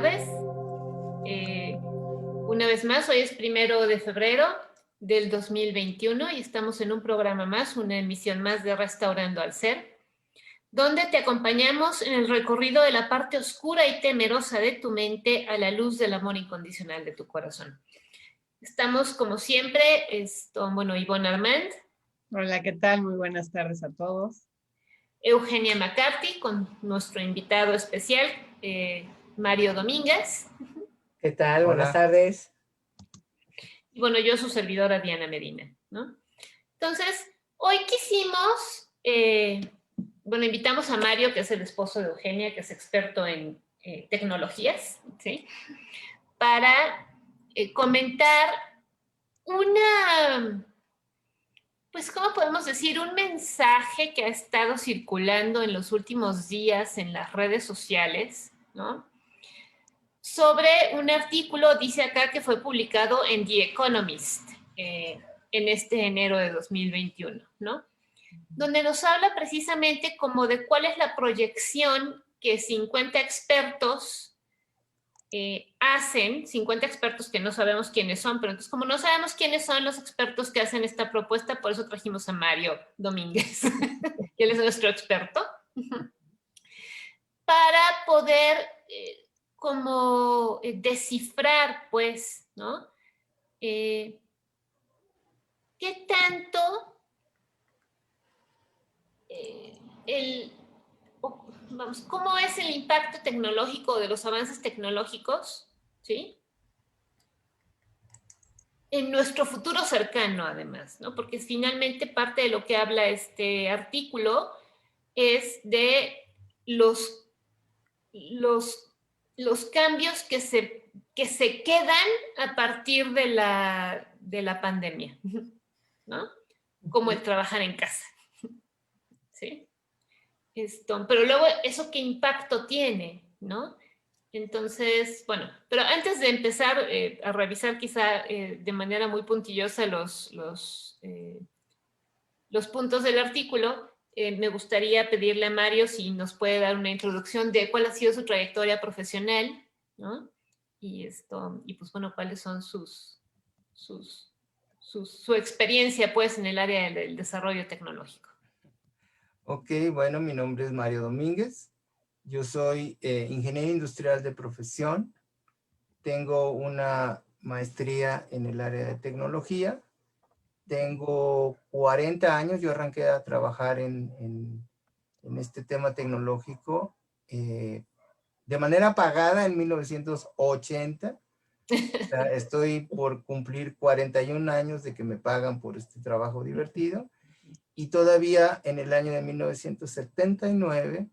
tardes. Una vez más, hoy es 1 de febrero del 2021 y estamos en un programa más, una emisión más de Restaurando al Ser, donde te acompañamos en el recorrido de la parte oscura y temerosa de tu mente a la luz del amor incondicional de tu corazón. Estamos, como siempre, Ivonne Armand. Hola, ¿qué tal? Muy buenas tardes a todos. Eugenia McCarthy, con nuestro invitado especial, Mario Domínguez. ¿Qué tal? Buenas tardes. Y bueno, yo su servidora Diana Medina, ¿no? Entonces, hoy quisimos, invitamos a Mario, que es el esposo de Eugenia, que es experto en tecnologías, ¿sí? Para comentar ¿cómo podemos decir? Un mensaje que ha estado circulando en los últimos días en las redes sociales, ¿no? Sobre un artículo, dice acá, que fue publicado en The Economist en este enero de 2021, ¿no? Donde nos habla precisamente como de cuál es la proyección que 50 expertos hacen, 50 expertos que no sabemos quiénes son, pero entonces como no sabemos quiénes son los expertos que hacen esta propuesta, por eso trajimos a Mario Domínguez, que él es nuestro experto, para poder descifrar, pues, ¿no? ¿Qué tanto cómo es el impacto tecnológico de los avances tecnológicos, ¿sí? En nuestro futuro cercano, además, ¿no? Porque finalmente parte de lo que habla este artículo es de los cambios que se quedan a partir de la pandemia, ¿no? Como el trabajar en casa, ¿sí? Pero luego, ¿eso qué impacto tiene, no? Entonces, bueno, pero antes de empezar a revisar quizá de manera muy puntillosa los puntos del artículo, me gustaría pedirle a Mario si nos puede dar una introducción de cuál ha sido su trayectoria profesional, ¿no? Y pues bueno, cuáles son su experiencia, pues, en el área del desarrollo tecnológico. Ok, bueno, mi nombre es Mario Domínguez. Yo soy ingeniero industrial de profesión. Tengo una maestría en el área de tecnología. Tengo 40 años. Yo arranqué a trabajar en este tema tecnológico de manera pagada en 1980. O sea, estoy por cumplir 41 años de que me pagan por este trabajo divertido. Y todavía en el año de 1979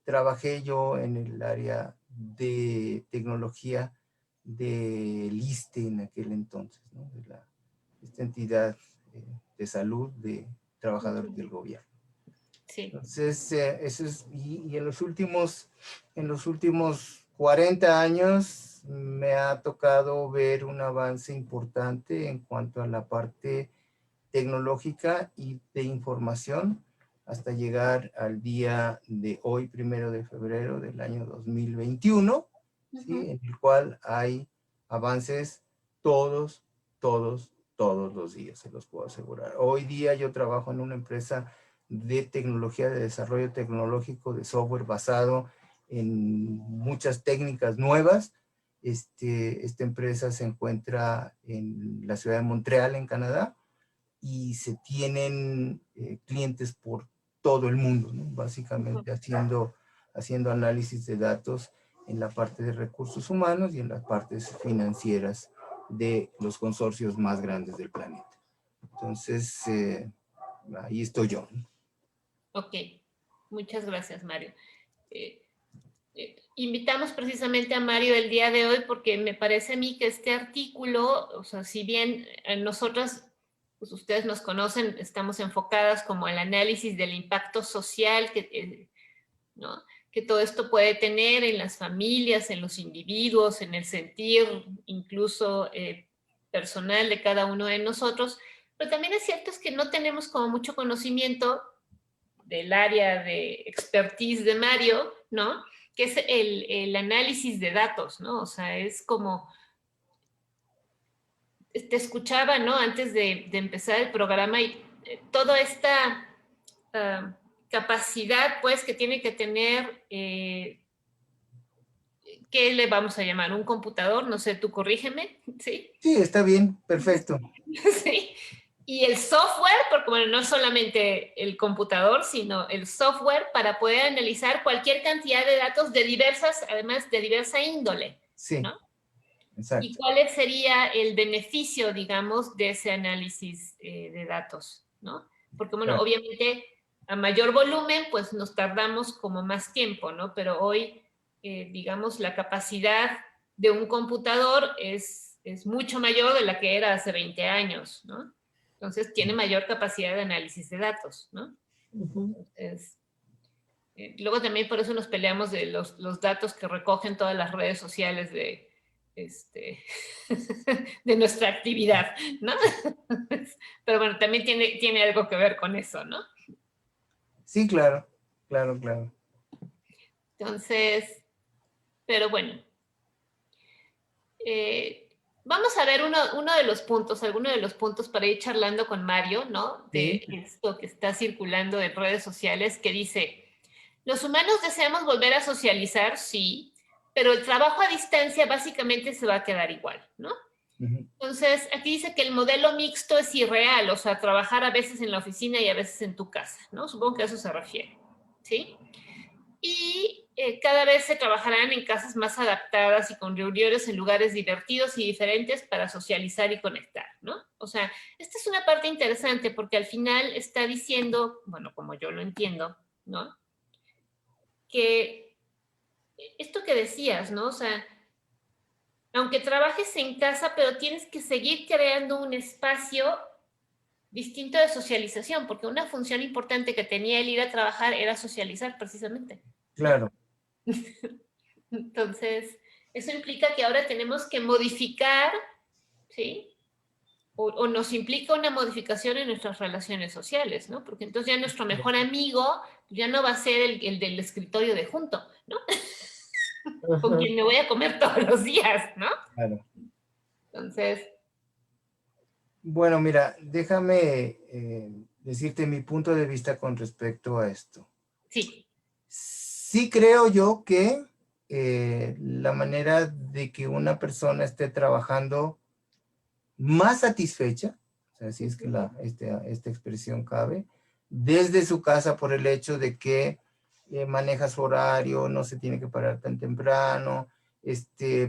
trabajé yo en el área de tecnología del ISSSTE en aquel entonces, ¿no? De esta entidad de salud de trabajadores del gobierno. Sí. Entonces, eso es, y en los últimos 40 años me ha tocado ver un avance importante en cuanto a la parte tecnológica y de información hasta llegar al día de hoy, 1 de febrero del año 2021, ¿sí? En el cual hay avances todos los días, se los puedo asegurar. Hoy día yo trabajo en una empresa de tecnología, de desarrollo tecnológico, de software basado en muchas técnicas nuevas. Esta empresa se encuentra en la ciudad de Montreal, en Canadá, y se tienen clientes por todo el mundo, ¿no? Básicamente haciendo análisis de datos en la parte de recursos humanos y en las partes financieras de los consorcios más grandes del planeta. Entonces, ahí estoy yo. Ok, muchas gracias, Mario. Invitamos precisamente a Mario el día de hoy porque me parece a mí que este artículo, o sea, si bien nosotras, pues ustedes nos conocen, estamos enfocadas como al análisis del impacto social ¿no? Que todo esto puede tener en las familias, en los individuos, en el sentir incluso personal de cada uno de nosotros, pero también es cierto es que no tenemos como mucho conocimiento del área de expertise de Mario, ¿no? que es el análisis de datos, ¿no? O sea, es como, te escuchaba, ¿no? Antes de empezar el programa y toda esta capacidad, pues, que tiene que tener, ¿qué le vamos a llamar? ¿Un computador? No sé, tú corrígeme, ¿sí? Sí, está bien, perfecto. Sí. Y el software, porque bueno, no solamente el computador, sino el software para poder analizar cualquier cantidad de datos de diversas, además de diversa índole, Sí, ¿no? ¿Y exacto. cuál sería el beneficio, digamos, de ese análisis de datos, ¿no? Porque bueno, Claro. obviamente a mayor volumen, pues nos tardamos como más tiempo, ¿no? Pero hoy, digamos, la capacidad de un computador es mucho mayor de la que era hace 20 años, ¿no? Entonces tiene mayor capacidad de análisis de datos, ¿no? Entonces, luego también por eso nos peleamos de los datos que recogen todas las redes sociales de nuestra actividad, ¿no? Pero bueno, también tiene algo que ver con eso, ¿no? Sí, claro, claro, claro. Entonces, pero bueno, vamos a ver uno de los puntos, alguno de los puntos para ir charlando con Mario, ¿no? Sí, De esto que está circulando en redes sociales, que dice, los humanos deseamos volver a socializar, sí, pero el trabajo a distancia básicamente se va a quedar igual, ¿no? ujú, Entonces, aquí dice que el modelo mixto es irreal, o sea, trabajar a veces en la oficina y a veces en tu casa, ¿no? Supongo que a eso se refiere, ¿sí? Y cada vez se trabajarán en casas más adaptadas y con reuniones en lugares divertidos y diferentes para socializar y conectar, ¿no? O sea, esta es una parte interesante porque al final está diciendo, bueno, como yo lo entiendo, ¿no? Que esto que decías, ¿no? O sea, aunque trabajes en casa, pero tienes que seguir creando un espacio distinto de socialización, porque una función importante que tenía el ir a trabajar era socializar precisamente, ¿no? claro. Entonces, eso implica que ahora tenemos que modificar, ¿sí? O nos implica una modificación en nuestras relaciones sociales, ¿no? Porque entonces ya nuestro mejor amigo ya no va a ser el del escritorio de junto, ¿no? Con Ajá, quien me voy a comer todos los días, ¿no? claro. Entonces, Bueno, mira, déjame decirte mi punto de vista con respecto a esto. sí. Sí creo yo que la manera de que una persona esté trabajando más satisfecha, o sea, si es que esta expresión cabe, desde su casa por el hecho de que maneja su horario, no se tiene que parar tan temprano,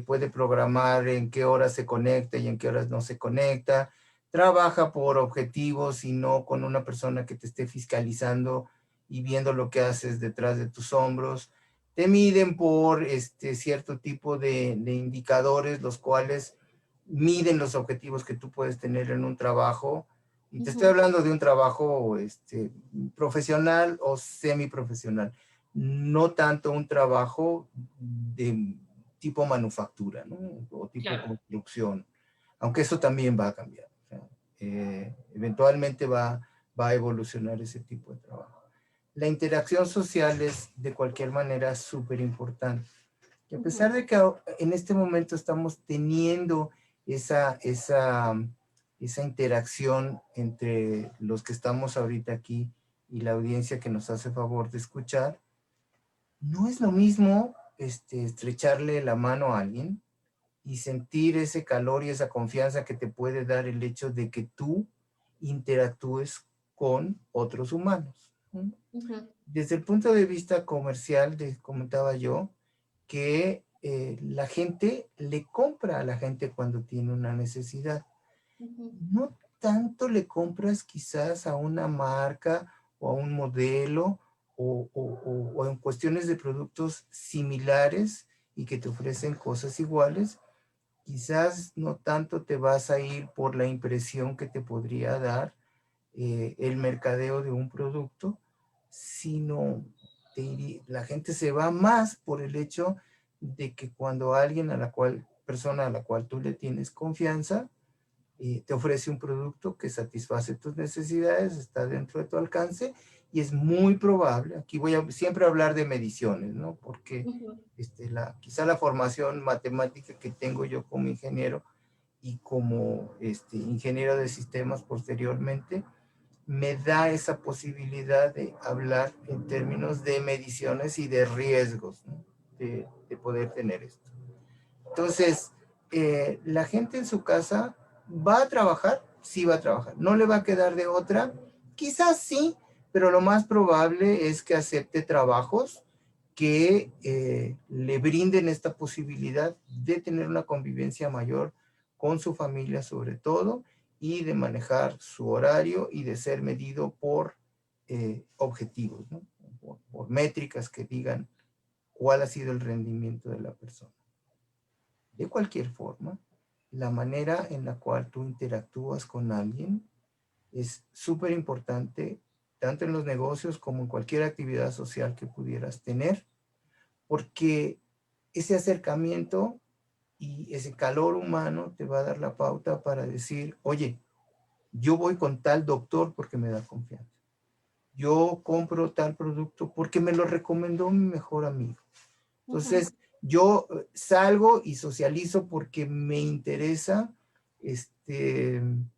puede programar en qué horas se conecta y en qué horas no se conecta, trabaja por objetivos y no con una persona que te esté fiscalizando y viendo lo que haces detrás de tus hombros. Te miden por cierto tipo de indicadores, los cuales miden los objetivos que tú puedes tener en un trabajo. Y te estoy hablando de un trabajo profesional o semiprofesional, no tanto un trabajo de tipo manufactura, ¿no? O tipo Claro. construcción, aunque eso también va a cambiar. O sea, eventualmente va a evolucionar ese tipo de trabajo. La interacción social es de cualquier manera súper importante. Y a pesar de que en este momento estamos teniendo esa interacción entre los que estamos ahorita aquí y la audiencia que nos hace favor de escuchar, no es lo mismo estrecharle la mano a alguien y sentir ese calor y esa confianza que te puede dar el hecho de que tú interactúes con otros humanos, ¿no? Desde el punto de vista comercial, comentaba yo, que la gente le compra a la gente cuando tiene una necesidad. No tanto le compras quizás a una marca o a un modelo o en cuestiones de productos similares y que te ofrecen cosas iguales. Quizás no tanto te vas a ir por la impresión que te podría dar el mercadeo de un producto, sino la gente se va más por el hecho de que cuando alguien persona a la cual tú le tienes confianza, te ofrece un producto que satisface tus necesidades, está dentro de tu alcance y es muy probable, aquí voy a siempre hablar de mediciones, ¿no? Porque quizá la formación matemática que tengo yo como ingeniero y como ingeniero de sistemas posteriormente, me da esa posibilidad de hablar en términos de mediciones y de riesgos, ¿no? de poder tener esto. Entonces, la gente en su casa va a trabajar, sí va a trabajar, no le va a quedar de otra, quizás sí, pero lo más probable es que acepte trabajos que le brinden esta posibilidad de tener una convivencia mayor con su familia sobre todo, y de manejar su horario y de ser medido por objetivos, ¿no? Por métricas que digan cuál ha sido el rendimiento de la persona. De cualquier forma, la manera en la cual tú interactúas con alguien es súper importante, tanto en los negocios como en cualquier actividad social que pudieras tener, porque ese acercamiento y ese calor humano te va a dar la pauta para decir, oye, yo voy con tal doctor porque me da confianza. Yo compro tal producto porque me lo recomendó mi mejor amigo. Entonces, yo salgo y socializo porque me interesa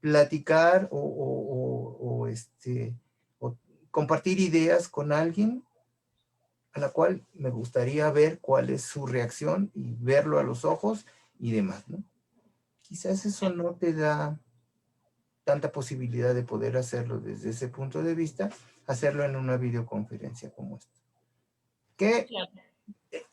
platicar o compartir ideas con alguien a la cual me gustaría ver cuál es su reacción y verlo a los ojos y demás, ¿no? Quizás eso no te da tanta posibilidad de poder hacerlo desde ese punto de vista, hacerlo en una videoconferencia como esta. Que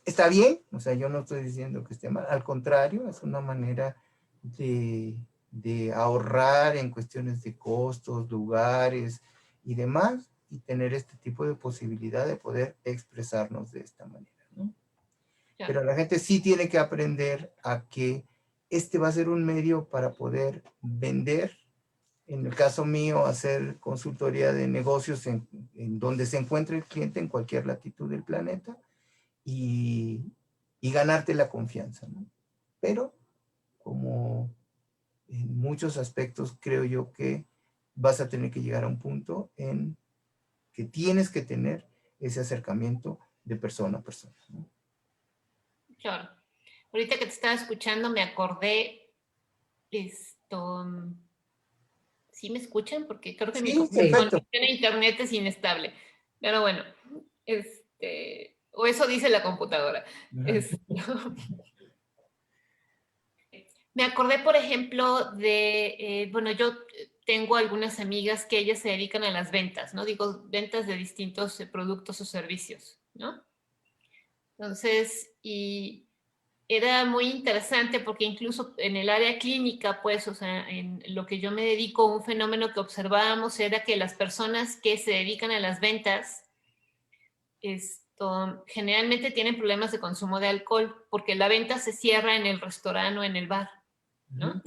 está bien, o sea, yo no estoy diciendo que esté mal, al contrario, es una manera de ahorrar en cuestiones de costos, lugares y demás, y tener este tipo de posibilidad de poder expresarnos de esta manera, ¿no? Pero la gente sí tiene que aprender a que este va a ser un medio para poder vender, en el caso mío, hacer consultoría de negocios en donde se encuentre el cliente en cualquier latitud del planeta y ganarte la confianza, ¿no? Pero como en muchos aspectos creo yo que vas a tener que llegar a un punto en que tienes que tener ese acercamiento de persona a persona, ¿no? Claro. Ahorita que te estaba escuchando me acordé ¿sí me escuchan? Porque creo que mi Sí, perfecto. conexión a internet es inestable. Pero bueno, o eso dice la computadora. Me acordé, por ejemplo, bueno, yo tengo algunas amigas que ellas se dedican a las ventas, ¿no? Digo, ventas de distintos productos o servicios, ¿no? Entonces, y era muy interesante porque incluso en el área clínica, pues, o sea, en lo que yo me dedico, un fenómeno que observábamos era que las personas que se dedican a las ventas, generalmente tienen problemas de consumo de alcohol porque la venta se cierra en el restaurante o en el bar, ¿no?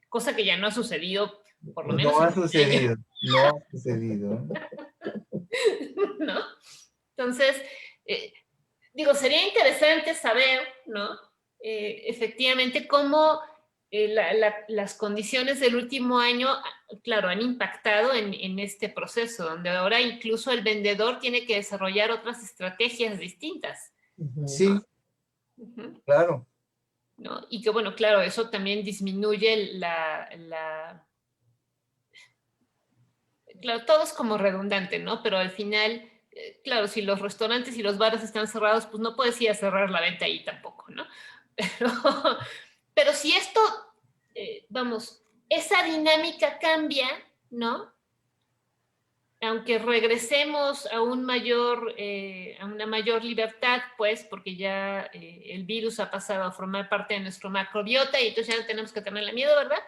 Cosa que ya no ha sucedido, por lo menos. No ha sucedido, no ha sucedido. ¿No? Entonces, digo, sería interesante saber, ¿no? Efectivamente, cómo las condiciones del último año, claro, han impactado en este proceso, donde ahora incluso el vendedor tiene que desarrollar otras estrategias distintas. Sí, ¿no? claro. ¿No? Y que, bueno, claro, eso también disminuye claro, todo es como redundante, ¿no? Pero al final, claro, si los restaurantes y los bares están cerrados, pues no puedes ir a cerrar la venta ahí tampoco, ¿no? Pero si esto, vamos, esa dinámica cambia, ¿no? Aunque regresemos a una mayor libertad, pues, porque ya el virus ha pasado a formar parte de nuestro macrobiota y entonces ya no tenemos que tenerle miedo, ¿verdad?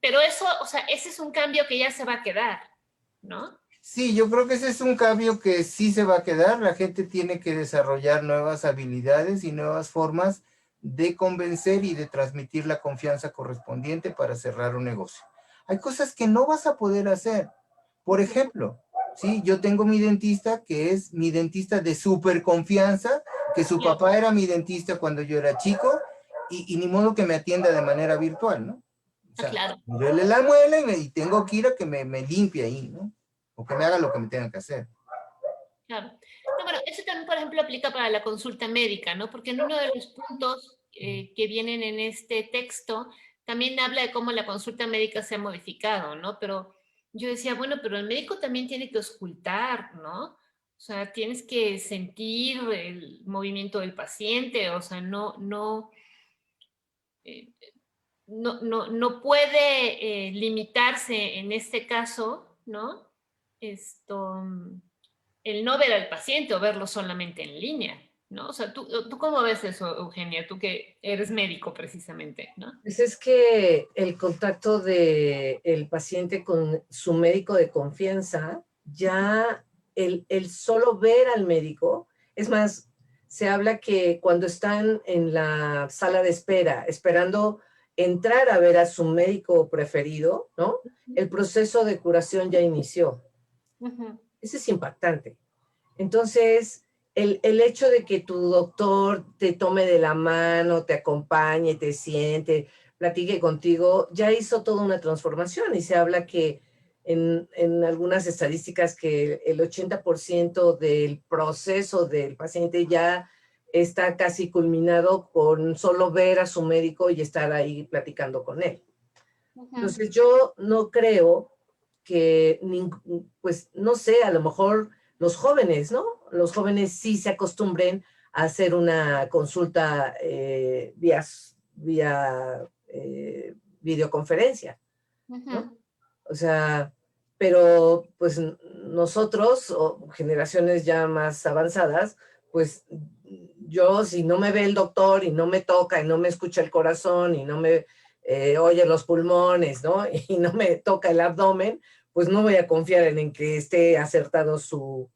Pero eso, o sea, ese es un cambio que ya se va a quedar, ¿no? Sí, yo creo que ese es un cambio que sí se va a quedar. La gente tiene que desarrollar nuevas habilidades y nuevas formas de convencer y de transmitir la confianza correspondiente para cerrar un negocio. Hay cosas que no vas a poder hacer. Por ejemplo, sí, yo tengo mi dentista que es mi dentista de súper confianza, que su papá era mi dentista cuando yo era chico y ni modo que me atienda de manera virtual, ¿no? O sea, claro. me duele la muela y tengo que ir a que me limpie ahí, ¿no? O que me haga lo que me tenga que hacer. Claro. No, bueno, eso también, por ejemplo, aplica para la consulta médica, ¿no? Porque en uno de los puntos que vienen en este texto, también habla de cómo la consulta médica se ha modificado, ¿no? Pero yo decía, bueno, pero el médico también tiene que auscultar, ¿no? O sea, tienes que sentir el movimiento del paciente, o sea, eh, no puede limitarse en este caso, ¿no? Esto, el no ver al paciente o verlo solamente en línea, ¿no? O sea, ¿tú cómo ves eso, Eugenia? Tú que eres médico precisamente, ¿no? Pues es que el contacto del paciente con su médico de confianza, ya el solo ver al médico, es más, se habla que cuando están en la sala de espera, esperando entrar a ver a su médico preferido, ¿no? El proceso de curación ya inició. Eso es impactante. Entonces, el hecho de que tu doctor te tome de la mano, te acompañe, te siente, platique contigo, ya hizo toda una transformación y se habla que en algunas estadísticas que el 80% del proceso del paciente ya está casi culminado con solo ver a su médico y estar ahí platicando con él. Entonces yo no creo que, pues no sé, a lo mejor los jóvenes, ¿no? Los jóvenes sí se acostumbren a hacer una consulta vía videoconferencia, ¿no? O sea, pero pues nosotros, o generaciones ya más avanzadas, pues yo si no me ve el doctor y no me toca y no me escucha el corazón y no me oye los pulmones, ¿no? Y no me toca el abdomen, pues no voy a confiar en que esté acertado su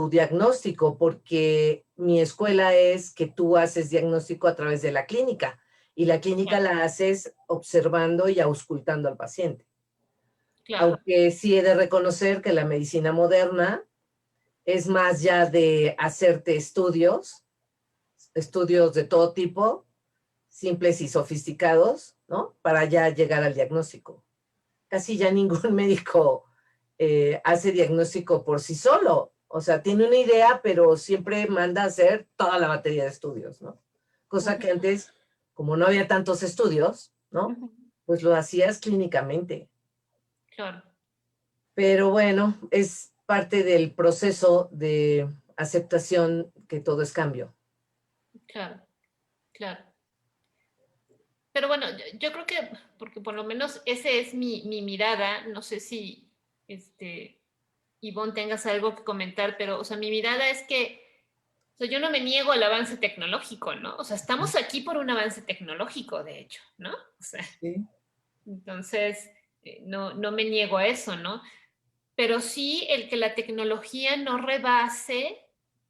diagnóstico, porque mi escuela es que tú haces diagnóstico a través de la clínica y la clínica la haces observando y auscultando al paciente. Claro. Aunque sí he de reconocer que la medicina moderna es más ya de hacerte estudios de todo tipo, simples y sofisticados, ¿no? Para ya llegar al diagnóstico. Casi ya ningún médico hace diagnóstico por sí solo. O sea, tiene una idea, pero siempre manda a hacer toda la batería de estudios, ¿no? Cosa que antes, como no había tantos estudios, ¿no? Pues lo hacías clínicamente. Claro. Pero bueno, es parte del proceso de aceptación que todo es cambio. Claro, claro. Pero bueno, yo creo que, porque por lo menos ese es mi mirada, no sé si, Ivonne, tengas algo que comentar, pero, o sea, mi mirada es que, o sea, yo no me niego al avance tecnológico, ¿no? O sea, estamos aquí por un avance tecnológico, de hecho, ¿no? O sea, Sí. entonces, no me niego a eso, ¿no? Pero sí el que la tecnología no rebase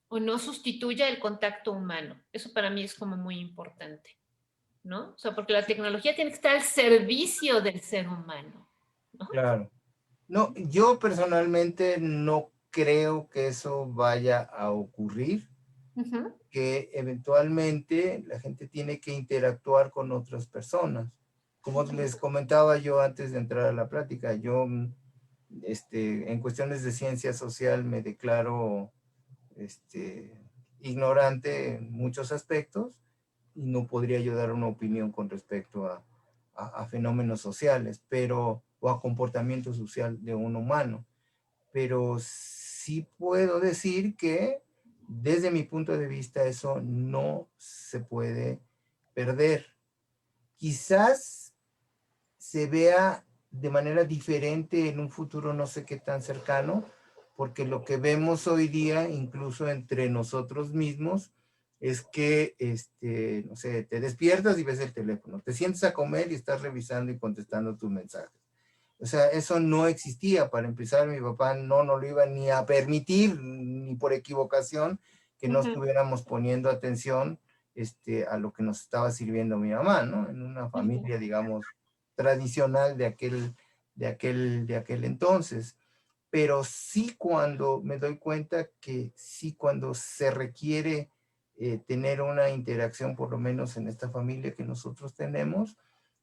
o no sustituya el contacto humano. Eso para mí es como muy importante, ¿no? O sea, porque la tecnología tiene que estar al servicio del ser humano, ¿no? Claro. No, yo personalmente no creo que eso vaya a ocurrir, que eventualmente la gente tiene que interactuar con otras personas. Como les comentaba yo antes de entrar a la plática, yo en cuestiones de ciencia social me declaro ignorante en muchos aspectos y no podría yo dar una opinión con respecto a fenómenos sociales, o a comportamiento social de un humano. Pero sí puedo decir que desde mi punto de vista eso no se puede perder. Quizás se vea de manera diferente en un futuro no sé qué tan cercano, porque lo que vemos hoy día, incluso entre nosotros mismos, es que, no sé, te despiertas y ves el teléfono, te sientes a comer y estás revisando y contestando tus mensajes. O sea, eso no existía. Para empezar, mi papá no nos lo iba ni a permitir, ni por equivocación, que no estuviéramos poniendo atención a lo que nos estaba sirviendo mi mamá, ¿no? En una familia, digamos, tradicional de aquel entonces. Pero sí cuando me doy cuenta que sí cuando se requiere tener una interacción, por lo menos en esta familia que nosotros tenemos,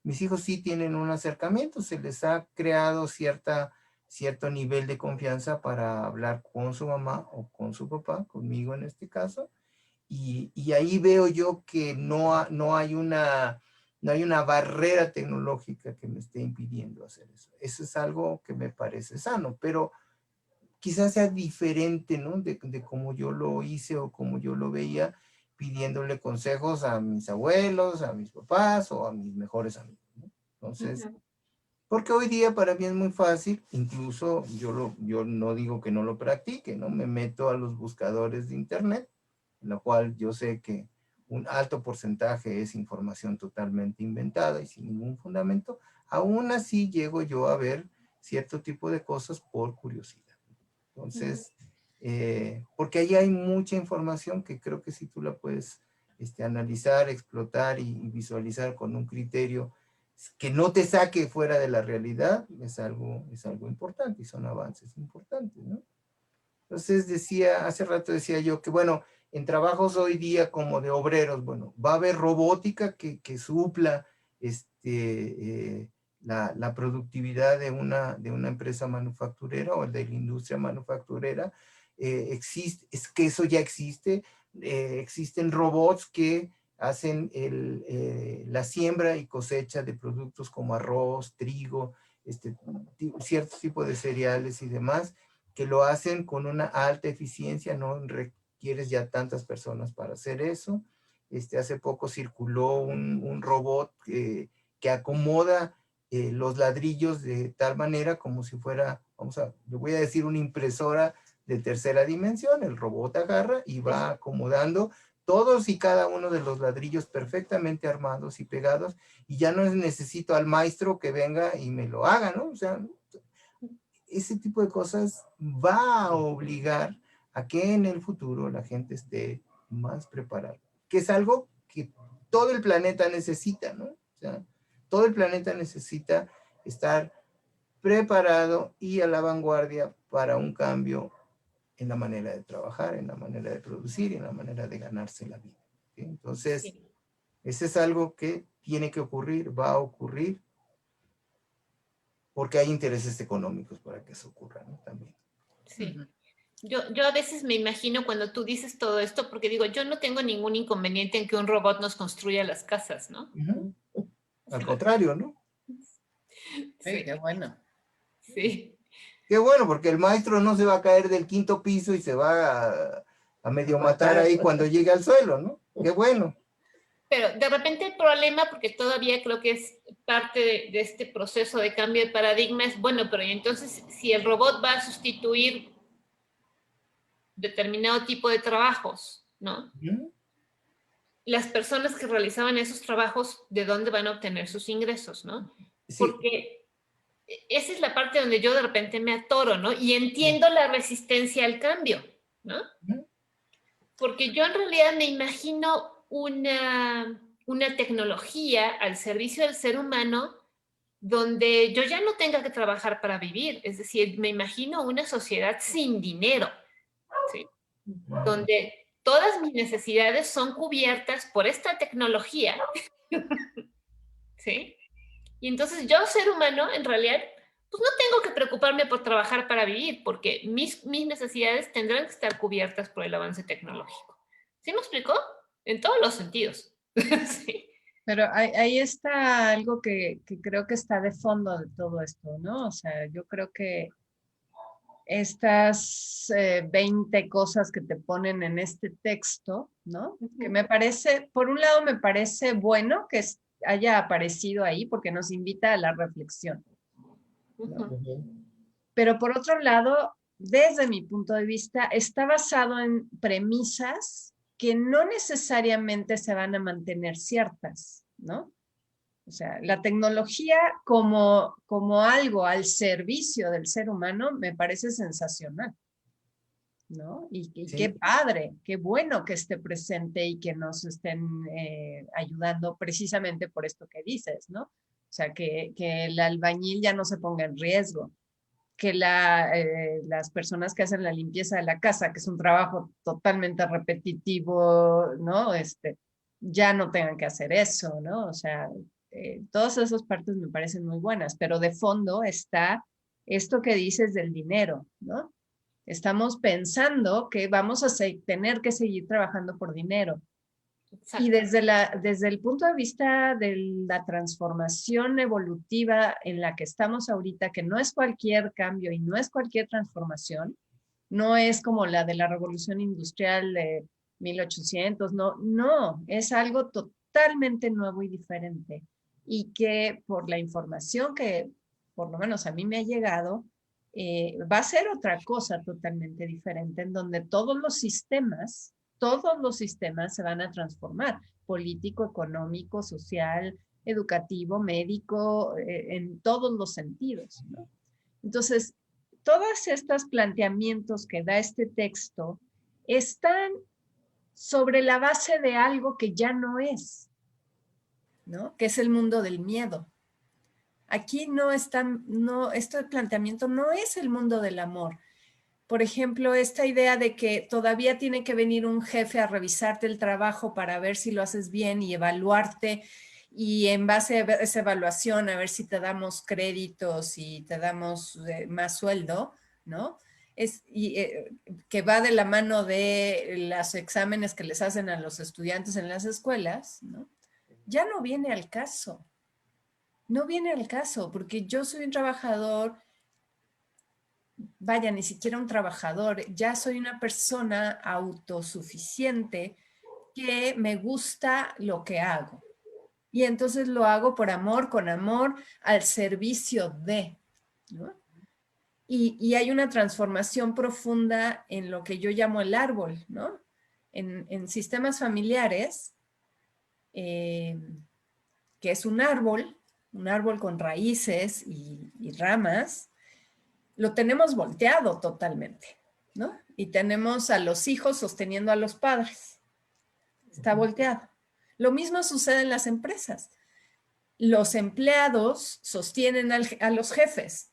mis hijos sí tienen un acercamiento, se les ha creado cierto nivel de confianza para hablar con su mamá o con su papá, conmigo en este caso, y ahí veo yo que no hay una barrera tecnológica que me esté impidiendo hacer eso. Eso es algo que me parece sano, pero quizás sea diferente, ¿no? De cómo yo lo hice o cómo yo lo veía, pidiéndole consejos a mis abuelos, a mis papás o a mis mejores amigos, ¿no? Entonces, porque hoy día para mí es muy fácil, incluso yo no digo que no lo practique, ¿no? Me meto a los buscadores de internet, en lo cual yo sé que un alto porcentaje es información totalmente inventada y sin ningún fundamento. Aún así llego yo a ver cierto tipo de cosas por curiosidad. Entonces, porque ahí hay mucha información que creo que si tú la puedes analizar, explotar y visualizar con un criterio que no te saque fuera de la realidad, es algo importante y son avances importantes, ¿no? Entonces hace rato decía yo que bueno, en trabajos hoy día como de obreros, bueno, va a haber robótica que supla la productividad de una empresa manufacturera o de la industria manufacturera. Es que eso ya existe. Existen robots que hacen la siembra y cosecha de productos como arroz, trigo, cierto tipo de cereales y demás, que lo hacen con una alta eficiencia, no requieres ya tantas personas para hacer eso. Hace poco circuló un robot que acomoda los ladrillos de tal manera como si fuera, le voy a decir una impresora de tercera dimensión. El robot agarra y va acomodando todos y cada uno de los ladrillos perfectamente armados y pegados, y ya no necesito al maestro que venga y me lo haga, ¿no? O sea, ese tipo de cosas va a obligar a que en el futuro la gente esté más preparada, que es algo que todo el planeta necesita, ¿no? O sea, todo el planeta necesita estar preparado y a la vanguardia para un cambio en la manera de trabajar, en la manera de producir y en la manera de ganarse la vida, ¿sí? Entonces, sí, ese es algo que tiene que ocurrir, va a ocurrir, porque hay intereses económicos para que eso ocurra, ¿no? También. Sí. Yo a veces me imagino cuando tú dices todo esto, porque digo, yo no tengo ningún inconveniente en que un robot nos construya las casas, ¿no? Al contrario, ¿no? Sí, qué bueno. Sí. Qué bueno, porque el maestro no se va a caer del 5º piso y se va a medio matar ahí cuando llegue al suelo, ¿no? Qué bueno. Pero de repente el problema, porque todavía creo que es parte de este proceso de cambio de paradigma, es, bueno, pero entonces si el robot va a sustituir determinado tipo de trabajos, ¿no? Las personas que realizaban esos trabajos, ¿de dónde van a obtener sus ingresos, no? Sí. Porque esa es la parte donde yo de repente me atoro, ¿no? Y entiendo la resistencia al cambio, ¿no? Porque yo en realidad me imagino una tecnología al servicio del ser humano donde yo ya no tenga que trabajar para vivir. Es decir, me imagino una sociedad sin dinero, ¿sí? Donde todas mis necesidades son cubiertas por esta tecnología, ¿sí? Y entonces yo, ser humano, en realidad, pues no tengo que preocuparme por trabajar para vivir, porque mis necesidades tendrán que estar cubiertas por el avance tecnológico. ¿Sí me explicó? En todos los sentidos. Sí. Pero ahí está algo que creo que está de fondo de todo esto, ¿no? O sea, yo creo que estas 20 cosas que te ponen en este texto, ¿no? Que me parece, por un lado me parece bueno que haya aparecido ahí porque nos invita a la reflexión, ¿no? Pero por otro lado, desde mi punto de vista, está basado en premisas que no necesariamente se van a mantener ciertas, ¿no? O sea, la tecnología como algo al servicio del ser humano me parece sensacional, ¿no? Y sí, qué padre, qué bueno que esté presente y que nos estén ayudando precisamente por esto que dices, ¿no? O sea, que el albañil ya no se ponga en riesgo, que las personas que hacen la limpieza de la casa, que es un trabajo totalmente repetitivo, ¿no? Ya no tengan que hacer eso, ¿no? O sea, todas esas partes me parecen muy buenas, pero de fondo está esto que dices del dinero, ¿no? Estamos pensando que vamos a tener que seguir trabajando por dinero. Exacto. Y desde el punto de vista de la transformación evolutiva en la que estamos ahorita, que no es cualquier cambio y no es cualquier transformación, no es como la de la revolución industrial de 1800, no, es algo totalmente nuevo y diferente. Y que por la información que por lo menos a mí me ha llegado, va a ser otra cosa totalmente diferente, en donde todos los sistemas se van a transformar, político, económico, social, educativo, médico, en todos los sentidos, ¿no? Entonces, todos estos planteamientos que da este texto están sobre la base de algo que ya no es, ¿no? Que es el mundo del miedo. Aquí este planteamiento no es el mundo del amor. Por ejemplo, esta idea de que todavía tiene que venir un jefe a revisarte el trabajo para ver si lo haces bien y evaluarte, y en base a esa evaluación a ver si te damos créditos y te damos más sueldo, ¿no? Que va de la mano de los exámenes que les hacen a los estudiantes en las escuelas, ¿no? Ya no viene al caso. No viene al caso, porque yo soy un trabajador, vaya, ni siquiera un trabajador, ya soy una persona autosuficiente que me gusta lo que hago. Y entonces lo hago por amor, con amor, al servicio de, ¿no? Y hay una transformación profunda en lo que yo llamo el árbol, ¿no? En sistemas familiares, que es un árbol con raíces y ramas, lo tenemos volteado totalmente, ¿no? Y tenemos a los hijos sosteniendo a los padres. Está volteado. Lo mismo sucede en las empresas. Los empleados sostienen a los jefes.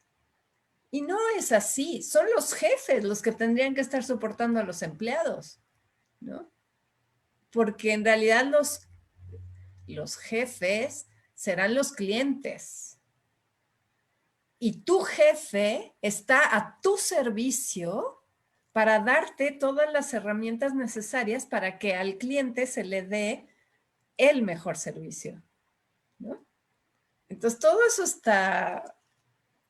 Y no es así. Son los jefes los que tendrían que estar soportando a los empleados, ¿no? Porque en realidad los jefes serán los clientes. Y tu jefe está a tu servicio para darte todas las herramientas necesarias para que al cliente se le dé el mejor servicio, ¿no? Entonces, todo eso está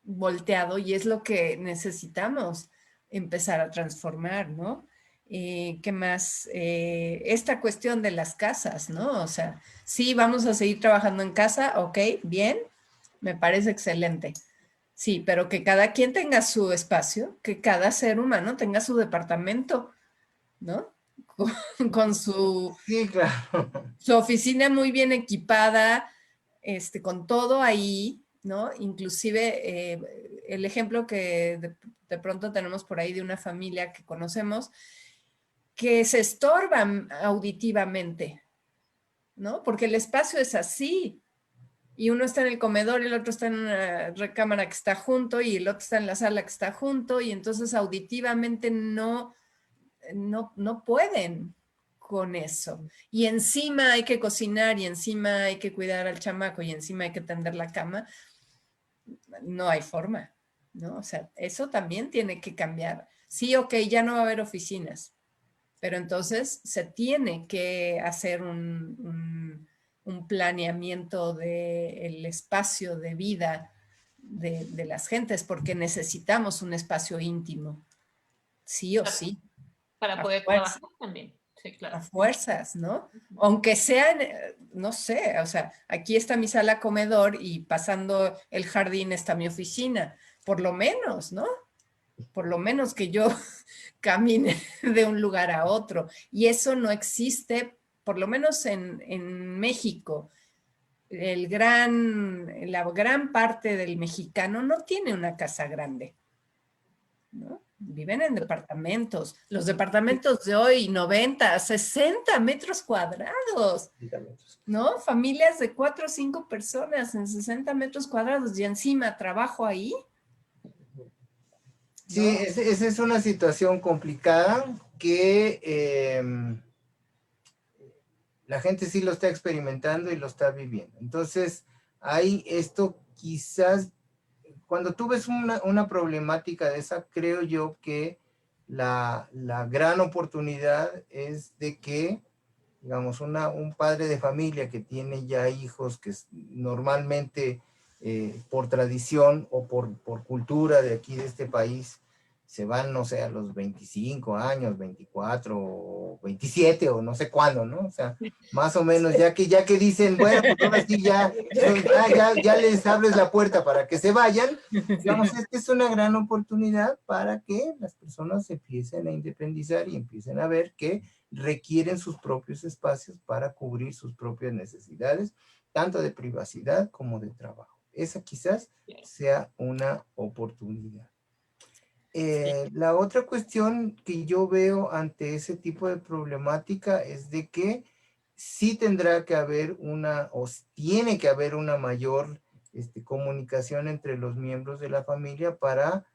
volteado y es lo que necesitamos empezar a transformar, ¿no? ¿Qué más? Esta cuestión de las casas, ¿no? O sea, sí, vamos a seguir trabajando en casa, ok, bien, me parece excelente. Sí, pero que cada quien tenga su espacio, que cada ser humano tenga su departamento, ¿no? Con su, Sí, claro. su oficina muy bien equipada, con todo ahí, ¿no? Inclusive el ejemplo que de pronto tenemos por ahí de una familia que conocemos que se estorban auditivamente, ¿no? Porque el espacio es así. Y uno está en el comedor y el otro está en una recámara que está junto y el otro está en la sala que está junto y entonces auditivamente no pueden con eso. Y encima hay que cocinar y encima hay que cuidar al chamaco y encima hay que tender la cama. No hay forma, ¿no? O sea, eso también tiene que cambiar. Sí, ok, ya no va a haber oficinas, pero entonces se tiene que hacer un planeamiento del espacio de vida de las gentes, porque necesitamos un espacio íntimo, sí o sí. Para poder trabajar también, sí, claro. A fuerzas, ¿no? Aunque sean, no sé, o sea, aquí está mi sala comedor y pasando el jardín está mi oficina, por lo menos, ¿no? Por lo menos que yo camine de un lugar a otro. Y eso no existe, por lo menos en México. La gran parte del mexicano no tiene una casa grande, ¿no? Viven en departamentos. Los departamentos de hoy, 90, 60 metros cuadrados, ¿no? Familias de 4 o 5 personas en 60 metros cuadrados y encima trabajo ahí. Sí, ¿no? Esa es una situación complicada que la gente sí lo está experimentando y lo está viviendo. Entonces, hay esto quizás, cuando tú ves una problemática de esa, creo yo que la gran oportunidad es de que, digamos, un padre de familia que tiene ya hijos que normalmente por tradición o por cultura de aquí de este país se van, no sé, a los 25 años, 24 o 27 o no sé cuándo, ¿no? O sea, más o menos, ya que dicen, bueno, pues ahora sí ya les abres la puerta para que se vayan, digamos, esta es una gran oportunidad para que las personas empiecen a independizar y empiecen a ver que requieren sus propios espacios para cubrir sus propias necesidades, tanto de privacidad como de trabajo. Esa quizás sea una oportunidad. La otra cuestión que yo veo ante ese tipo de problemática es de que sí tendrá que haber o tiene que haber una mayor comunicación entre los miembros de la familia para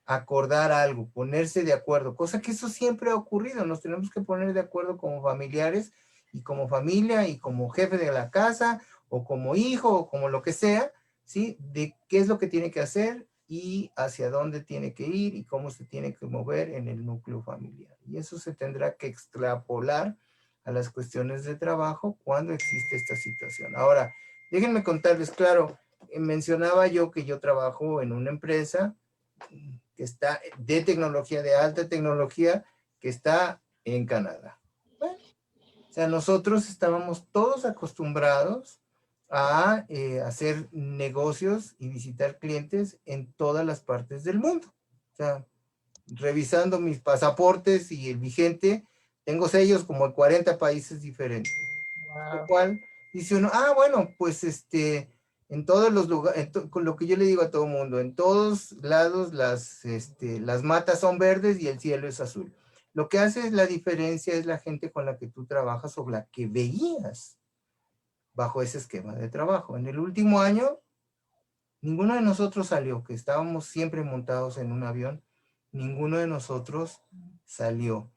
acordar algo, ponerse de acuerdo, cosa que eso siempre ha ocurrido. Nos tenemos que poner de acuerdo como familiares y como familia y como jefe de la casa o como hijo o como lo que sea, ¿sí? De qué es lo que tiene que hacer y hacia dónde tiene que ir y cómo se tiene que mover en el núcleo familiar. Y eso se tendrá que extrapolar a las cuestiones de trabajo cuando existe esta situación. Ahora, déjenme contarles, claro, mencionaba yo que yo trabajo en una empresa que está de tecnología, de alta tecnología, que está en Canadá. Bueno, o sea, nosotros estábamos todos acostumbrados a hacer negocios y visitar clientes en todas las partes del mundo. O sea, revisando mis pasaportes y el vigente, tengo sellos como en 40 países diferentes. Wow. Lo cual dice uno, bueno, pues en todos los lugares, con lo que yo le digo a todo el mundo, en todos lados las matas son verdes y el cielo es azul. Lo que hace la diferencia es la gente con la que tú trabajas o la que veías bajo ese esquema de trabajo. En el último año, ninguno de nosotros salió, que estábamos siempre montados en un avión, ninguno de nosotros salió.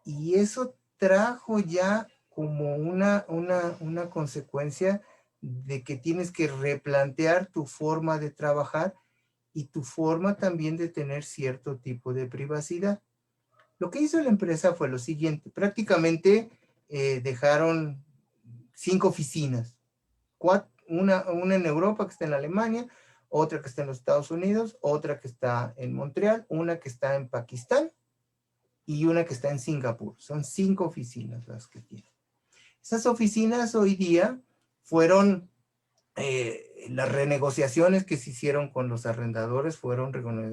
Y eso trajo ya como una consecuencia de que tienes que replantear tu forma de trabajar y tu forma también de tener cierto tipo de privacidad. Lo que hizo la empresa fue lo siguiente, prácticamente dejaron 5 oficinas, una en Europa que está en Alemania, otra que está en los Estados Unidos, otra que está en Montreal, una que está en Pakistán y una que está en Singapur. Son 5 oficinas las que tienen. Esas oficinas hoy día fueron, las renegociaciones que se hicieron con los arrendadores fueron